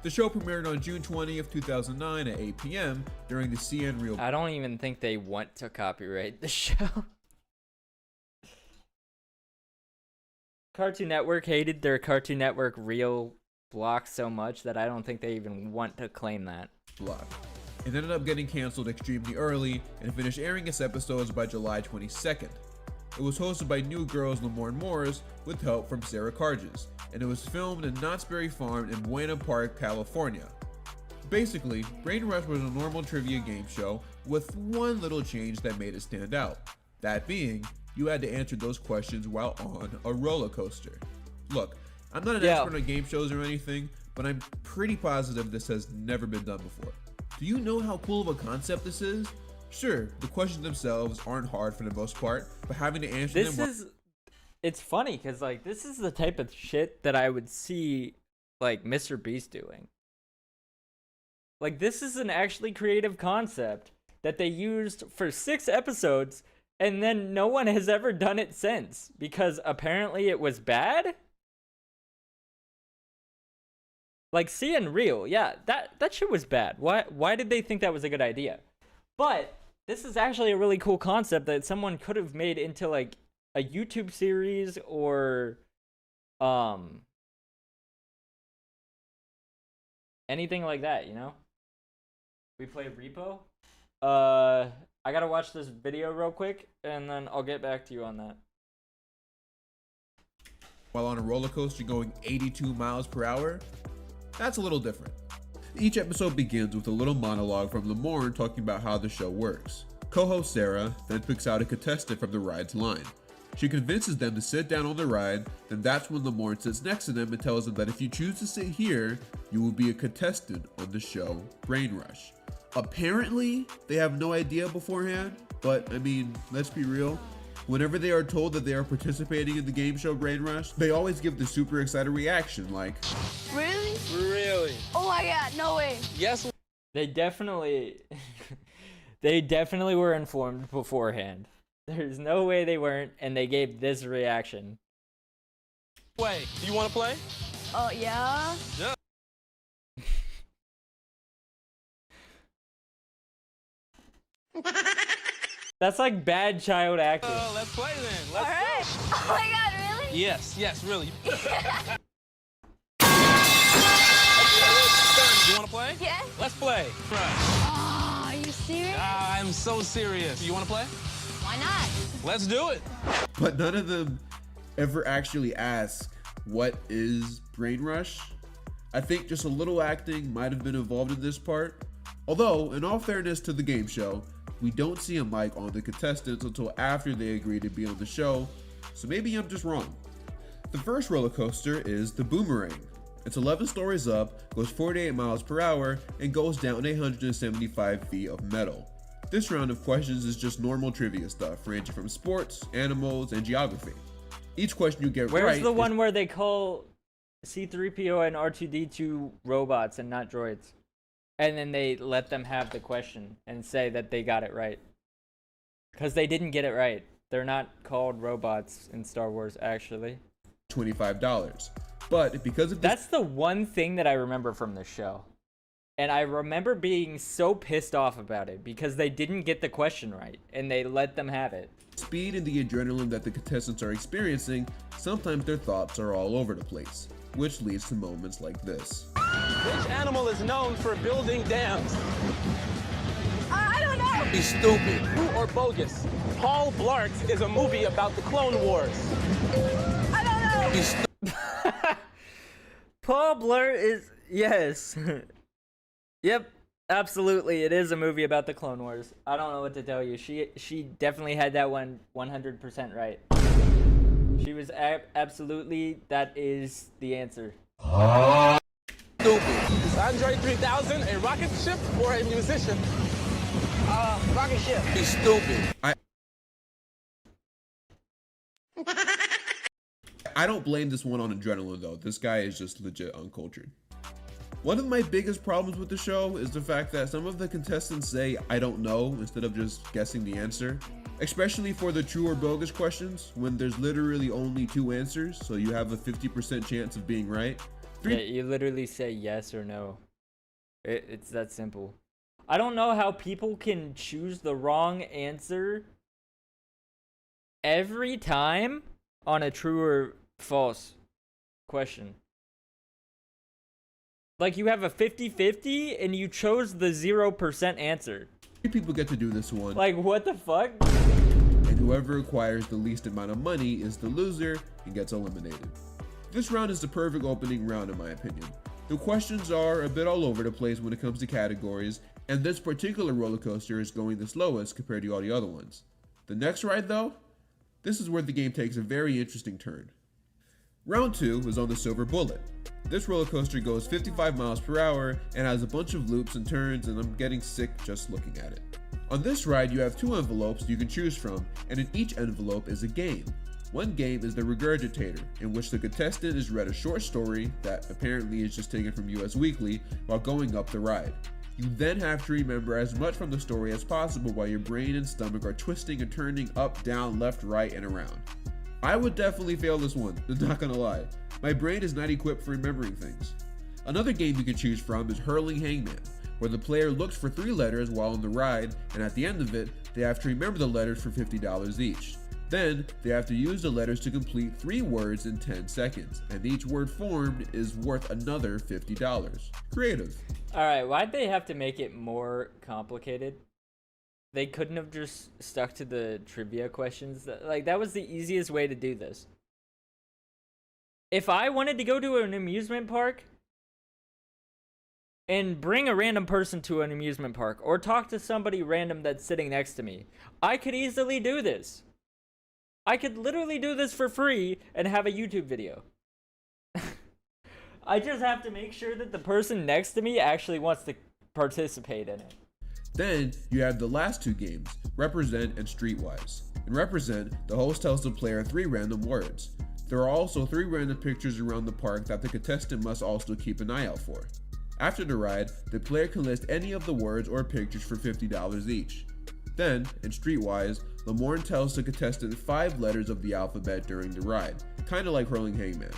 The show premiered on June 20th, 2009 at 8 p.m. during the CN Real. I don't even think they want to copyright the show. Cartoon Network hated their Cartoon Network Real block so much that I don't think they even want to claim that. Block. It ended up getting canceled extremely early and finished airing its episodes by July 22nd. It was hosted by New Girls Lamorne Morris with help from Sarah Carges, and it was filmed in Knott's Berry Farm in Buena Park, California. Basically, Brain Rush was a normal trivia game show with one little change that made it stand out. That being, you had to answer those questions while on a roller coaster. Look, I'm not an expert on game shows or anything, but I'm pretty positive this has never been done before. Do you know how cool of a concept this is? Sure, the questions themselves aren't hard for the most part, but having to answer them... It's funny, because, like, this is the type of shit that I would see, like, Mr. Beast doing. Like, this is an actually creative concept that they used for 6 episodes, and then no one has ever done it since, because apparently it was bad? Like, CN Real, yeah, that shit was bad. Why did they think that was a good idea? But this is actually a really cool concept that someone could have made into, like, a YouTube series or anything like that, you know? We play Repo. I gotta watch this video real quick, and then I'll get back to you on that. While on a roller coaster going 82 miles per hour? That's a little different. Each episode begins with a little monologue from Lamorne talking about how the show works. Co-host Sarah then picks out a contestant from the ride's line. She convinces them to sit down on the ride, then that's when Lamorne sits next to them and tells them that if you choose to sit here, you will be a contestant on the show Brain Rush. Apparently, they have no idea beforehand, but I mean, let's be real. Whenever they are told that they are participating in the game show Brain Rush, they always give the super excited reaction like, Really? Really? Oh my god, no way. Yes. They definitely, they definitely were informed beforehand. There's no way they weren't, and they gave this reaction. Play. You want to play? Oh, yeah? Yeah. That's like bad child acting. Let's play then. Let's All right. Oh my god, really? Yes, really. You want to play? Yes. Let's play. Oh, are you serious? I'm so serious. You want to play? Why not? Let's do it. but none of them ever actually ask, what is Brain Rush? I think just a little acting might have been involved in this part. Although, in all fairness to the game show, we don't see a mic on the contestants until after they agree to be on the show, so maybe I'm just wrong. The first roller coaster is the Boomerang. It's 11 stories up, goes 48 miles per hour, and goes down 175 feet of metal. This round of questions is just normal trivia stuff, ranging from sports, animals, and geography. Each question you get right. Where's the one where they call C-3PO and R2-D2 robots and not droids? And then they let them have the question and say that they got it right. Because they didn't get it right. They're not called robots in Star Wars, actually. $25. But because of this, that's the one thing that I remember from the show. And I remember being so pissed off about it because they didn't get the question right and they let them have it. Speed and the adrenaline that the contestants are experiencing, sometimes their thoughts are all over the place, which leads to moments like this. Which animal is known for building dams? I don't know. He's stupid. True or bogus? Paul Blart is a movie about the Clone Wars. I don't know. He's Paul Blart is... Yes. Yep. Absolutely. It is a movie about the Clone Wars. I don't know what to tell you. She definitely had that one 100% right. She was absolutely... That is the answer. Stupid. Is Andre 3000 a rocket ship or a musician? Rocket ship. He's stupid. I don't blame this one on adrenaline though. This guy is just legit uncultured. One of my biggest problems with the show is the fact that some of the contestants say I don't know instead of just guessing the answer. Especially for the true or bogus questions when there's literally only two answers, so you have a 50% chance of being right. Yeah, you literally say yes or no. It's that simple. I don't know how people can choose the wrong answer every time on a true or false question. Like you have a 50-50 and you chose the 0% answer. People get to do this one. Like what the fuck? And whoever acquires the least amount of money is the loser and gets eliminated. This round is the perfect opening round in my opinion. The questions are a bit all over the place when it comes to categories, and this particular roller coaster is going the slowest compared to all the other ones. The next ride though, this is where the game takes a very interesting turn. Round 2 is on the Silver Bullet. This roller coaster goes 55 miles per hour and has a bunch of loops and turns, and I'm getting sick just looking at it. On this ride you have 2 envelopes you can choose from, and in each envelope is a game. One game is the Regurgitator, in which the contestant is read a short story that apparently is just taken from US Weekly while going up the ride. You then have to remember as much from the story as possible while your brain and stomach are twisting and turning up, down, left, right, and around. I would definitely fail this one, I'm not gonna lie. My brain is not equipped for remembering things. Another game you can choose from is Hurling Hangman, where the player looks for 3 letters while on the ride, and at the end of it, they have to remember the letters for $50 each. Then, they have to use the letters to complete 3 words in 10 seconds, and each word formed is worth another $50. Creative. Alright, why'd they have to make it more complicated? They couldn't have just stuck to the trivia questions. Like, that was the easiest way to do this. If I wanted to go to an amusement park and bring a random person to an amusement park or talk to somebody random that's sitting next to me, I could easily do this. I could literally do this for free and have a YouTube video. I just have to make sure that the person next to me actually wants to participate in it. Then you have the last two games, Represent and Streetwise. In Represent, the host tells the player 3 random words. There are also 3 random pictures around the park that the contestant must also keep an eye out for. After the ride, the player can list any of the words or pictures for $50 each. Then, in Streetwise, Lamorne tells the contestant 5 letters of the alphabet during the ride, kinda like Hurling Hangman.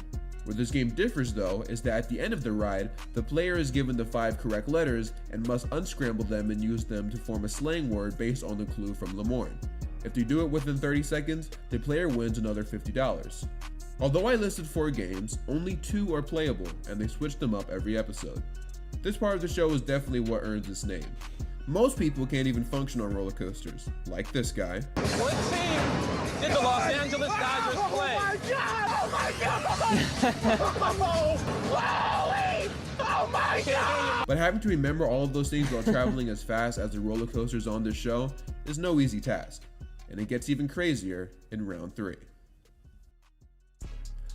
Where this game differs though, is that at the end of the ride, the player is given the 5 correct letters and must unscramble them and use them to form a slang word based on the clue from Lamorne. If they do it within 30 seconds, the player wins another $50. Although I listed 4 games, only 2 are playable, and they switch them up every episode. This part of the show is definitely what earns its name. Most people can't even function on roller coasters, like this guy. What team did the Los Angeles Dodgers play? Oh my God! Oh my God! Oh my God! But having to remember all of those things while traveling as fast as the roller coasters on this show is no easy task, and it gets even crazier in round 3.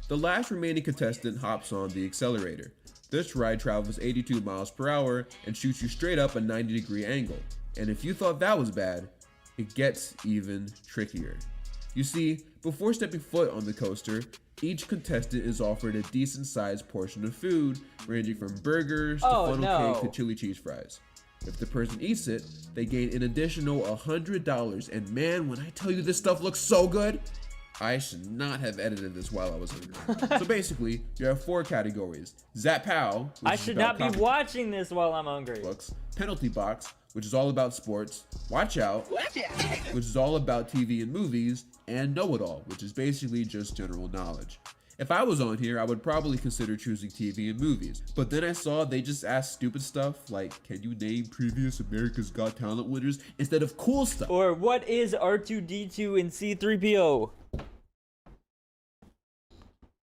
The last remaining contestant hops on the accelerator. This ride travels 82 miles per hour and shoots you straight up a 90-degree angle. And if you thought that was bad, it gets even trickier. You see, before stepping foot on the coaster, each contestant is offered a decent-sized portion of food, ranging from burgers to funnel cake to chili cheese fries. If the person eats it, they gain an additional $100, and man, when I tell you this stuff looks so good, I should not have edited this while I was hungry. So basically, you have 4 categories. Zap Pow, I should not be watching this while I'm hungry. Books, Penalty Box, which is all about sports, Watch Out, which is all about TV and movies, and Know It All, which is basically just general knowledge. If I was on here, I would probably consider choosing TV and movies, but then I saw they just asked stupid stuff like, can you name previous America's Got Talent winners, instead of cool stuff. Or what is R2-D2 and C-3PO?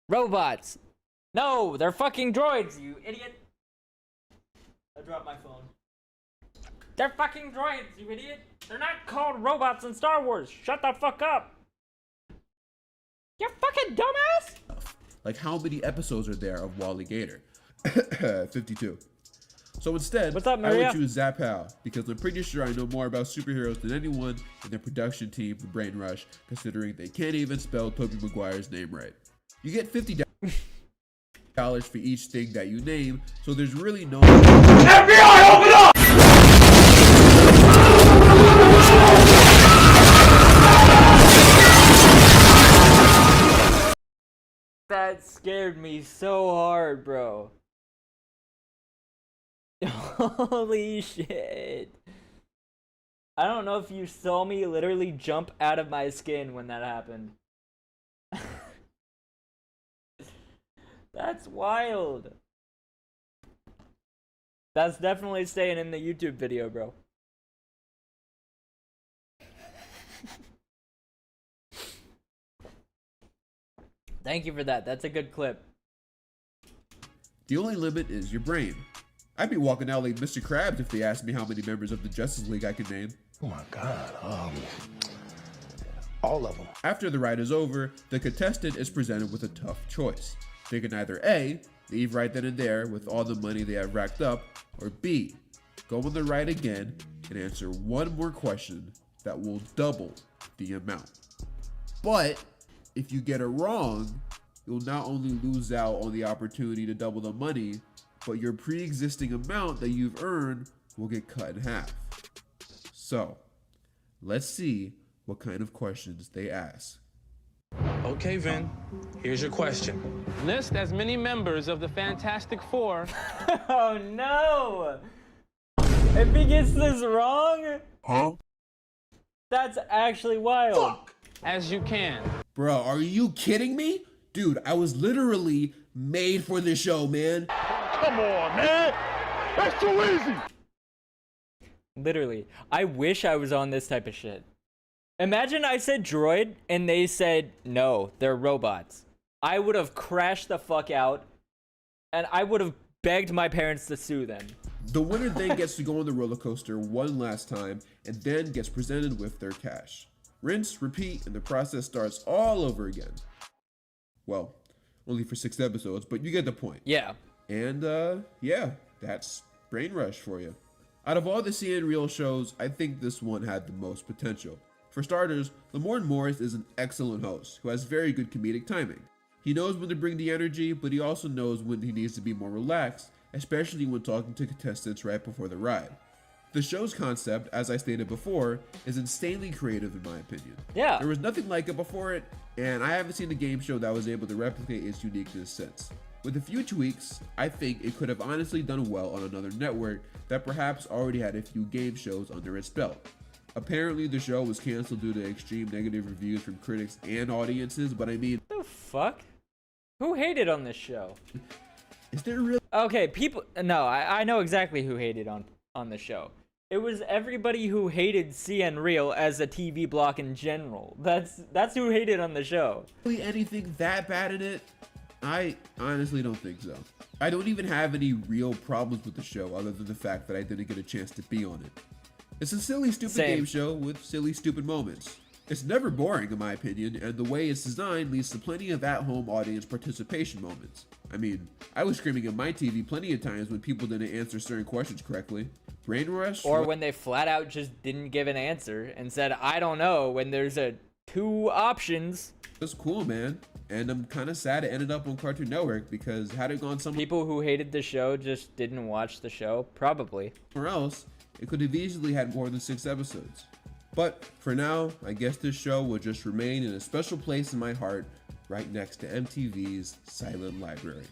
Robots. No, they're fucking droids, you idiot. I dropped my phone. They're fucking droids, you idiot. They're not called robots in Star Wars. Shut the fuck up. You fucking dumbass. Like how many episodes are there of Wally Gator? 52. So instead, What's up, I Maria? would choose Zap Pow because I'm pretty sure I know more about superheroes than anyone in the production team for Brain Rush, considering they can't even spell Tobey Maguire's name right. You get $50 for each thing that you name, so there's really no... FBI, open up! That scared me so hard, bro. Holy shit. I don't know if you saw me literally jump out of my skin when that happened. That's wild. That's definitely staying in the YouTube video, bro. Thank you for that. That's a good clip. The only limit is your brain. I'd be walking out like Mr. Krabs if they asked me how many members of the Justice League I could name. Oh my God. All of them. After the ride is over, the contestant is presented with a tough choice. They can either A, leave right then and there with all the money they have racked up, or B, go on the ride again and answer one more question that will double the amount. But if you get it wrong, you'll not only lose out on the opportunity to double the money, but your pre-existing amount that you've earned will get cut in half. So, let's see what kind of questions they ask. Okay, Vin, here's your question. List as many members of the Fantastic Four. Oh no! If he gets this wrong, that's actually wild. Fuck! As you can. Bro, are you kidding me? Dude, I was literally made for this show, man. Come on, man. That's too easy. Literally. I wish I was on this type of shit. Imagine I said droid and they said, no, they're robots. I would have crashed the fuck out and I would have begged my parents to sue them. The winner then gets to go on the roller coaster one last time and then gets presented with their cash. Rinse, repeat, and the process starts all over again. Well, only for 6 episodes, but you get the point. Yeah. And yeah, that's Brain Rush for you. Out of all the CN Real shows, I think this one had the most potential. For starters, Lamorne Morris is an excellent host who has very good comedic timing. He knows when to bring the energy, but he also knows when he needs to be more relaxed, especially when talking to contestants right before the ride. The show's concept, as I stated before, is insanely creative in my opinion. Yeah. There was nothing like it before it, and I haven't seen a game show that was able to replicate its uniqueness since. With a few tweaks, I think it could have honestly done well on another network that perhaps already had a few game shows under its belt. Apparently the show was canceled due to extreme negative reviews from critics and audiences, but I mean... The fuck? Who hated on this show? Is there really... Okay, people... No, I know exactly who hated on the show. It was everybody who hated CN Real as a TV block in general. That's who hated on the show. Really anything that bad in it? I honestly don't think so. I don't even have any real problems with the show other than the fact that I didn't get a chance to be on it. It's a silly, stupid game show with silly, stupid moments. It's never boring in my opinion, and the way it's designed leads to plenty of at-home audience participation moments. I mean, I was screaming at my TV plenty of times when people didn't answer certain questions correctly. Brain rush? Or when they flat out just didn't give an answer and said, I don't know, when there's two options. That's cool, man. And I'm kind of sad it ended up on Cartoon Network because had it gone somewhere... People who hated the show just didn't watch the show? Probably. Or else, it could have easily had more than 6 episodes. But for now, I guess this show will just remain in a special place in my heart right next to MTV's Silent Library.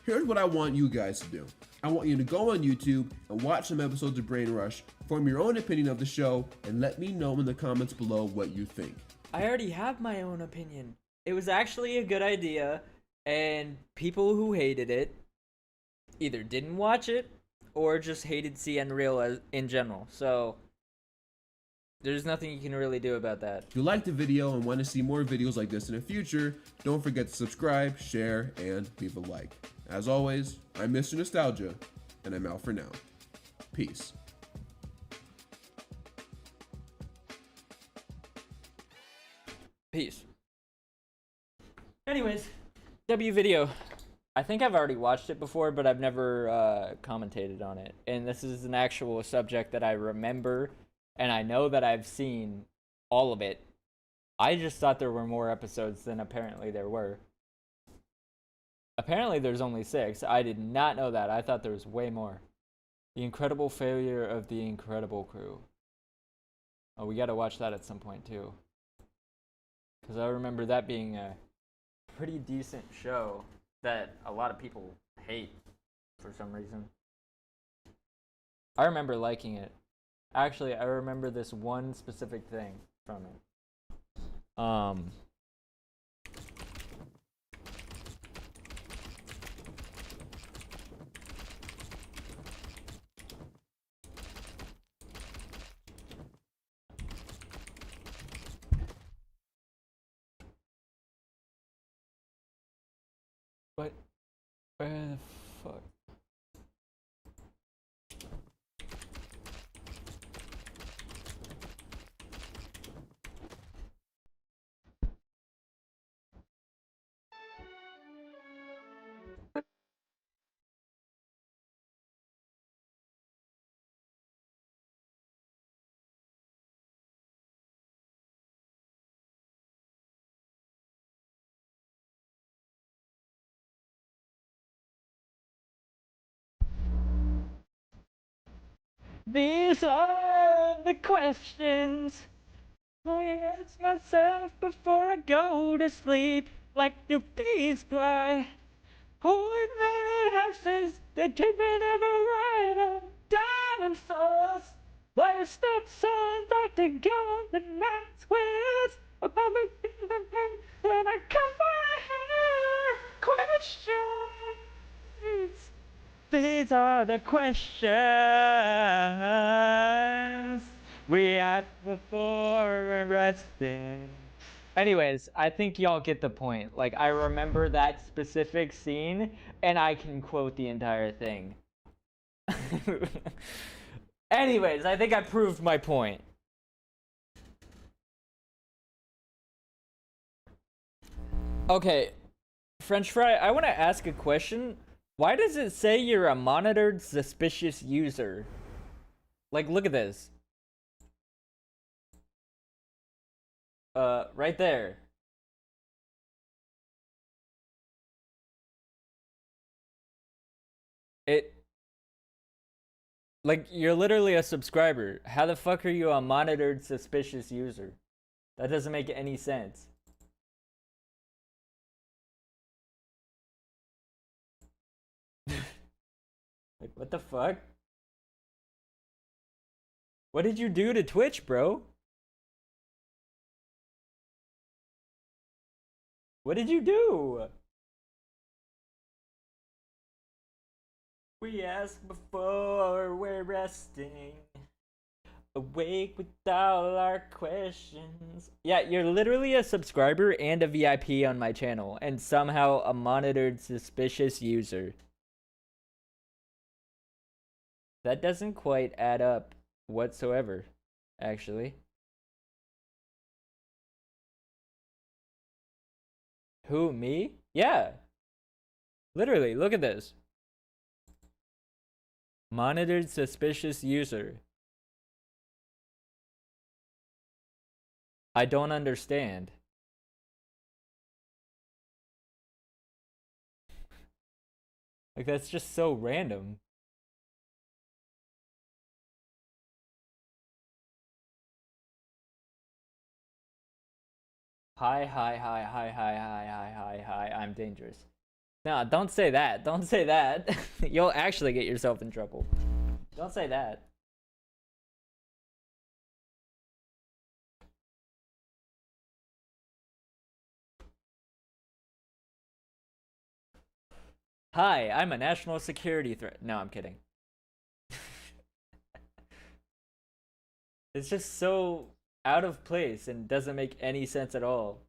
Here's what I want you guys to do. I want you to go on YouTube and watch some episodes of Brain Rush, form your own opinion of the show, and let me know in the comments below what you think. I already have my own opinion. It was actually a good idea, and people who hated it either didn't watch it or just hated CN Real in general. So there's nothing you can really do about that. If you liked the video and want to see more videos like this in the future, don't forget to subscribe, share, and leave a like. As always, I'm Mr. Nostalgia, and I'm out for now. Peace. Peace. Anyways, W video. I think I've already watched it before, but I've never commentated on it. And this is an actual subject that I remember, and I know that I've seen all of it. I just thought there were more episodes than apparently there were. Apparently there's only 6. I did not know that. I thought there was way more. The Incredible Failure of the Incredible Crew. Oh, we gotta watch that at some point too. Because I remember that being a pretty decent show that a lot of people hate for some reason. I remember liking it. Actually, I remember this one specific thing from it. What? Where the fuck? These are the questions I ask myself before I go to sleep, like the bees fly. Who in the houses that didn't ever ride on dinosaurs? Why stop songs like the golden night squares? Above me, when I come by here, questions. These are the questions we ask before resting. Anyways, I think y'all get the point. Like, I remember that specific scene, and I can quote the entire thing. Anyways, I think I proved my point. Okay, French Fry, I want to ask a question. Why does it say you're a monitored suspicious user? Like, look at this. Right there. Like, you're literally a subscriber. How the fuck are you a monitored suspicious user? That doesn't make any sense. Like, what the fuck? What did you do to Twitch, bro? What did you do? We ask before we're resting, awake with all our questions. Yeah, you're literally a subscriber and a VIP on my channel, and somehow a monitored suspicious user. That doesn't quite add up whatsoever, actually. Who, me? Yeah. Literally, look at this. Monitored suspicious user. I don't understand. Like, that's just so random. Hi, I'm dangerous. No, don't say that. Don't say that. You'll actually get yourself in trouble. Don't say that. Hi, I'm a national security threat. No, I'm kidding. It's just so out of place and doesn't make any sense at all.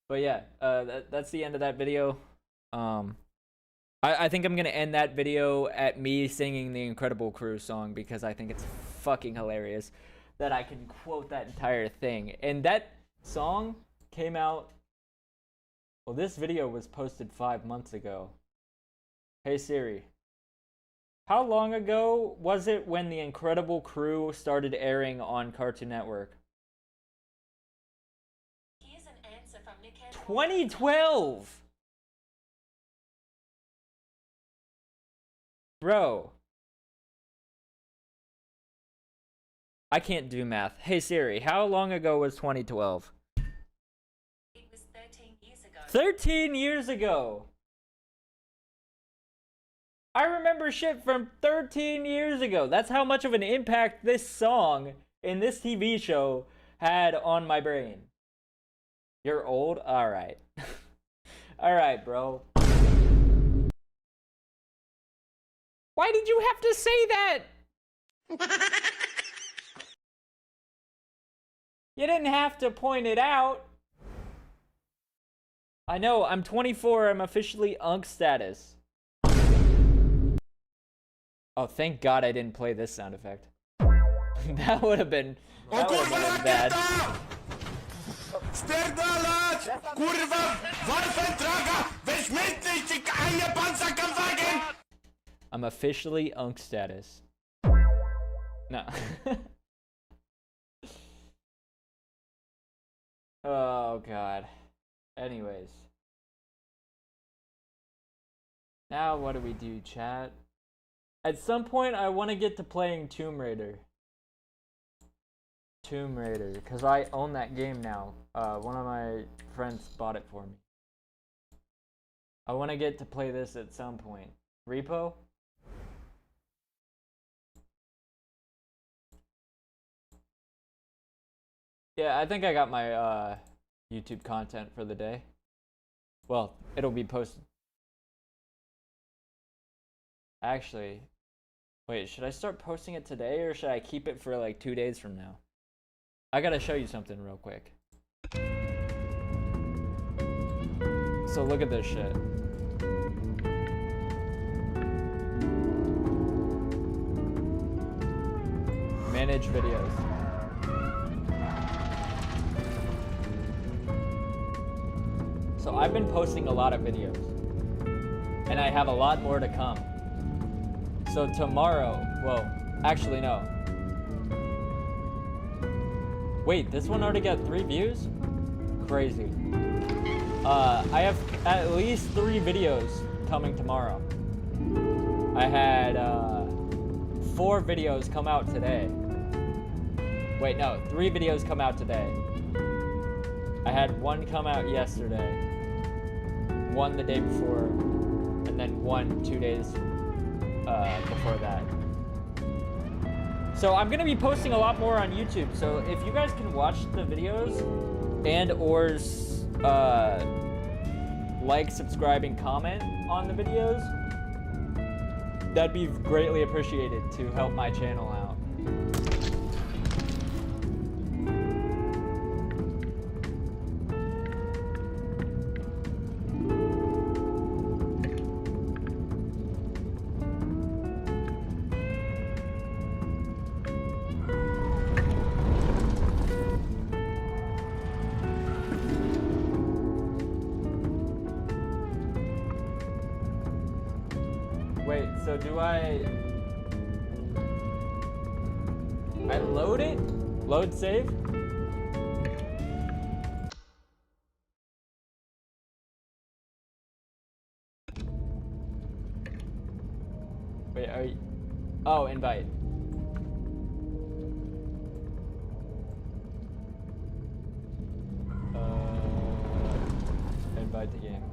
But yeah, that's the end of that video. I think I'm gonna end that video at me singing the Incredible Crew song because I think it's fucking hilarious that I can quote that entire thing. And that song came out, well, this video was posted 5 months ago. Hey Siri, how long ago was it when the Incredible Crew started airing on Cartoon Network? 2012! Bro. I can't do math. Hey Siri, how long ago was 2012? It was 13 years ago. 13 years ago! I remember shit from 13 years ago. That's how much of an impact this song in this TV show had on my brain. You're old? Alright. Alright, bro. Why did you have to say that? You didn't have to point it out. I know, I'm 24. I'm officially UNC status. Oh, thank God I didn't play this sound effect. That would have been bad. I'm officially UNC status. No. Oh God. Anyways. Now what do we do, chat? At some point I want to get to playing Tomb Raider. Tomb Raider, because I own that game now. One of my friends bought it for me. I want to get to play this at some point. Repo? Yeah, I think I got my YouTube content for the day. Well, it'll be posted. Actually, wait, should I start posting it today or should I keep it for like 2 days from now? I gotta show you something real quick. So look at this shit. Manage videos. So I've been posting a lot of videos. and I have a lot more to come. So tomorrow, well, actually no. Wait, this one already got 3 views? Crazy. I have at least 3 videos coming tomorrow. I had 4 videos come out today. Wait, no, 3 videos come out today. I had 1 come out yesterday, 1 the day before, and then 1 2 days before that. So I'm gonna be posting a lot more on YouTube. So if you guys can watch the videos and or like, subscribe, and comment on the videos, that'd be greatly appreciated to help my channel out. Wait, so do I load it? Load save? Wait, are you... Oh, invite. Invite the game.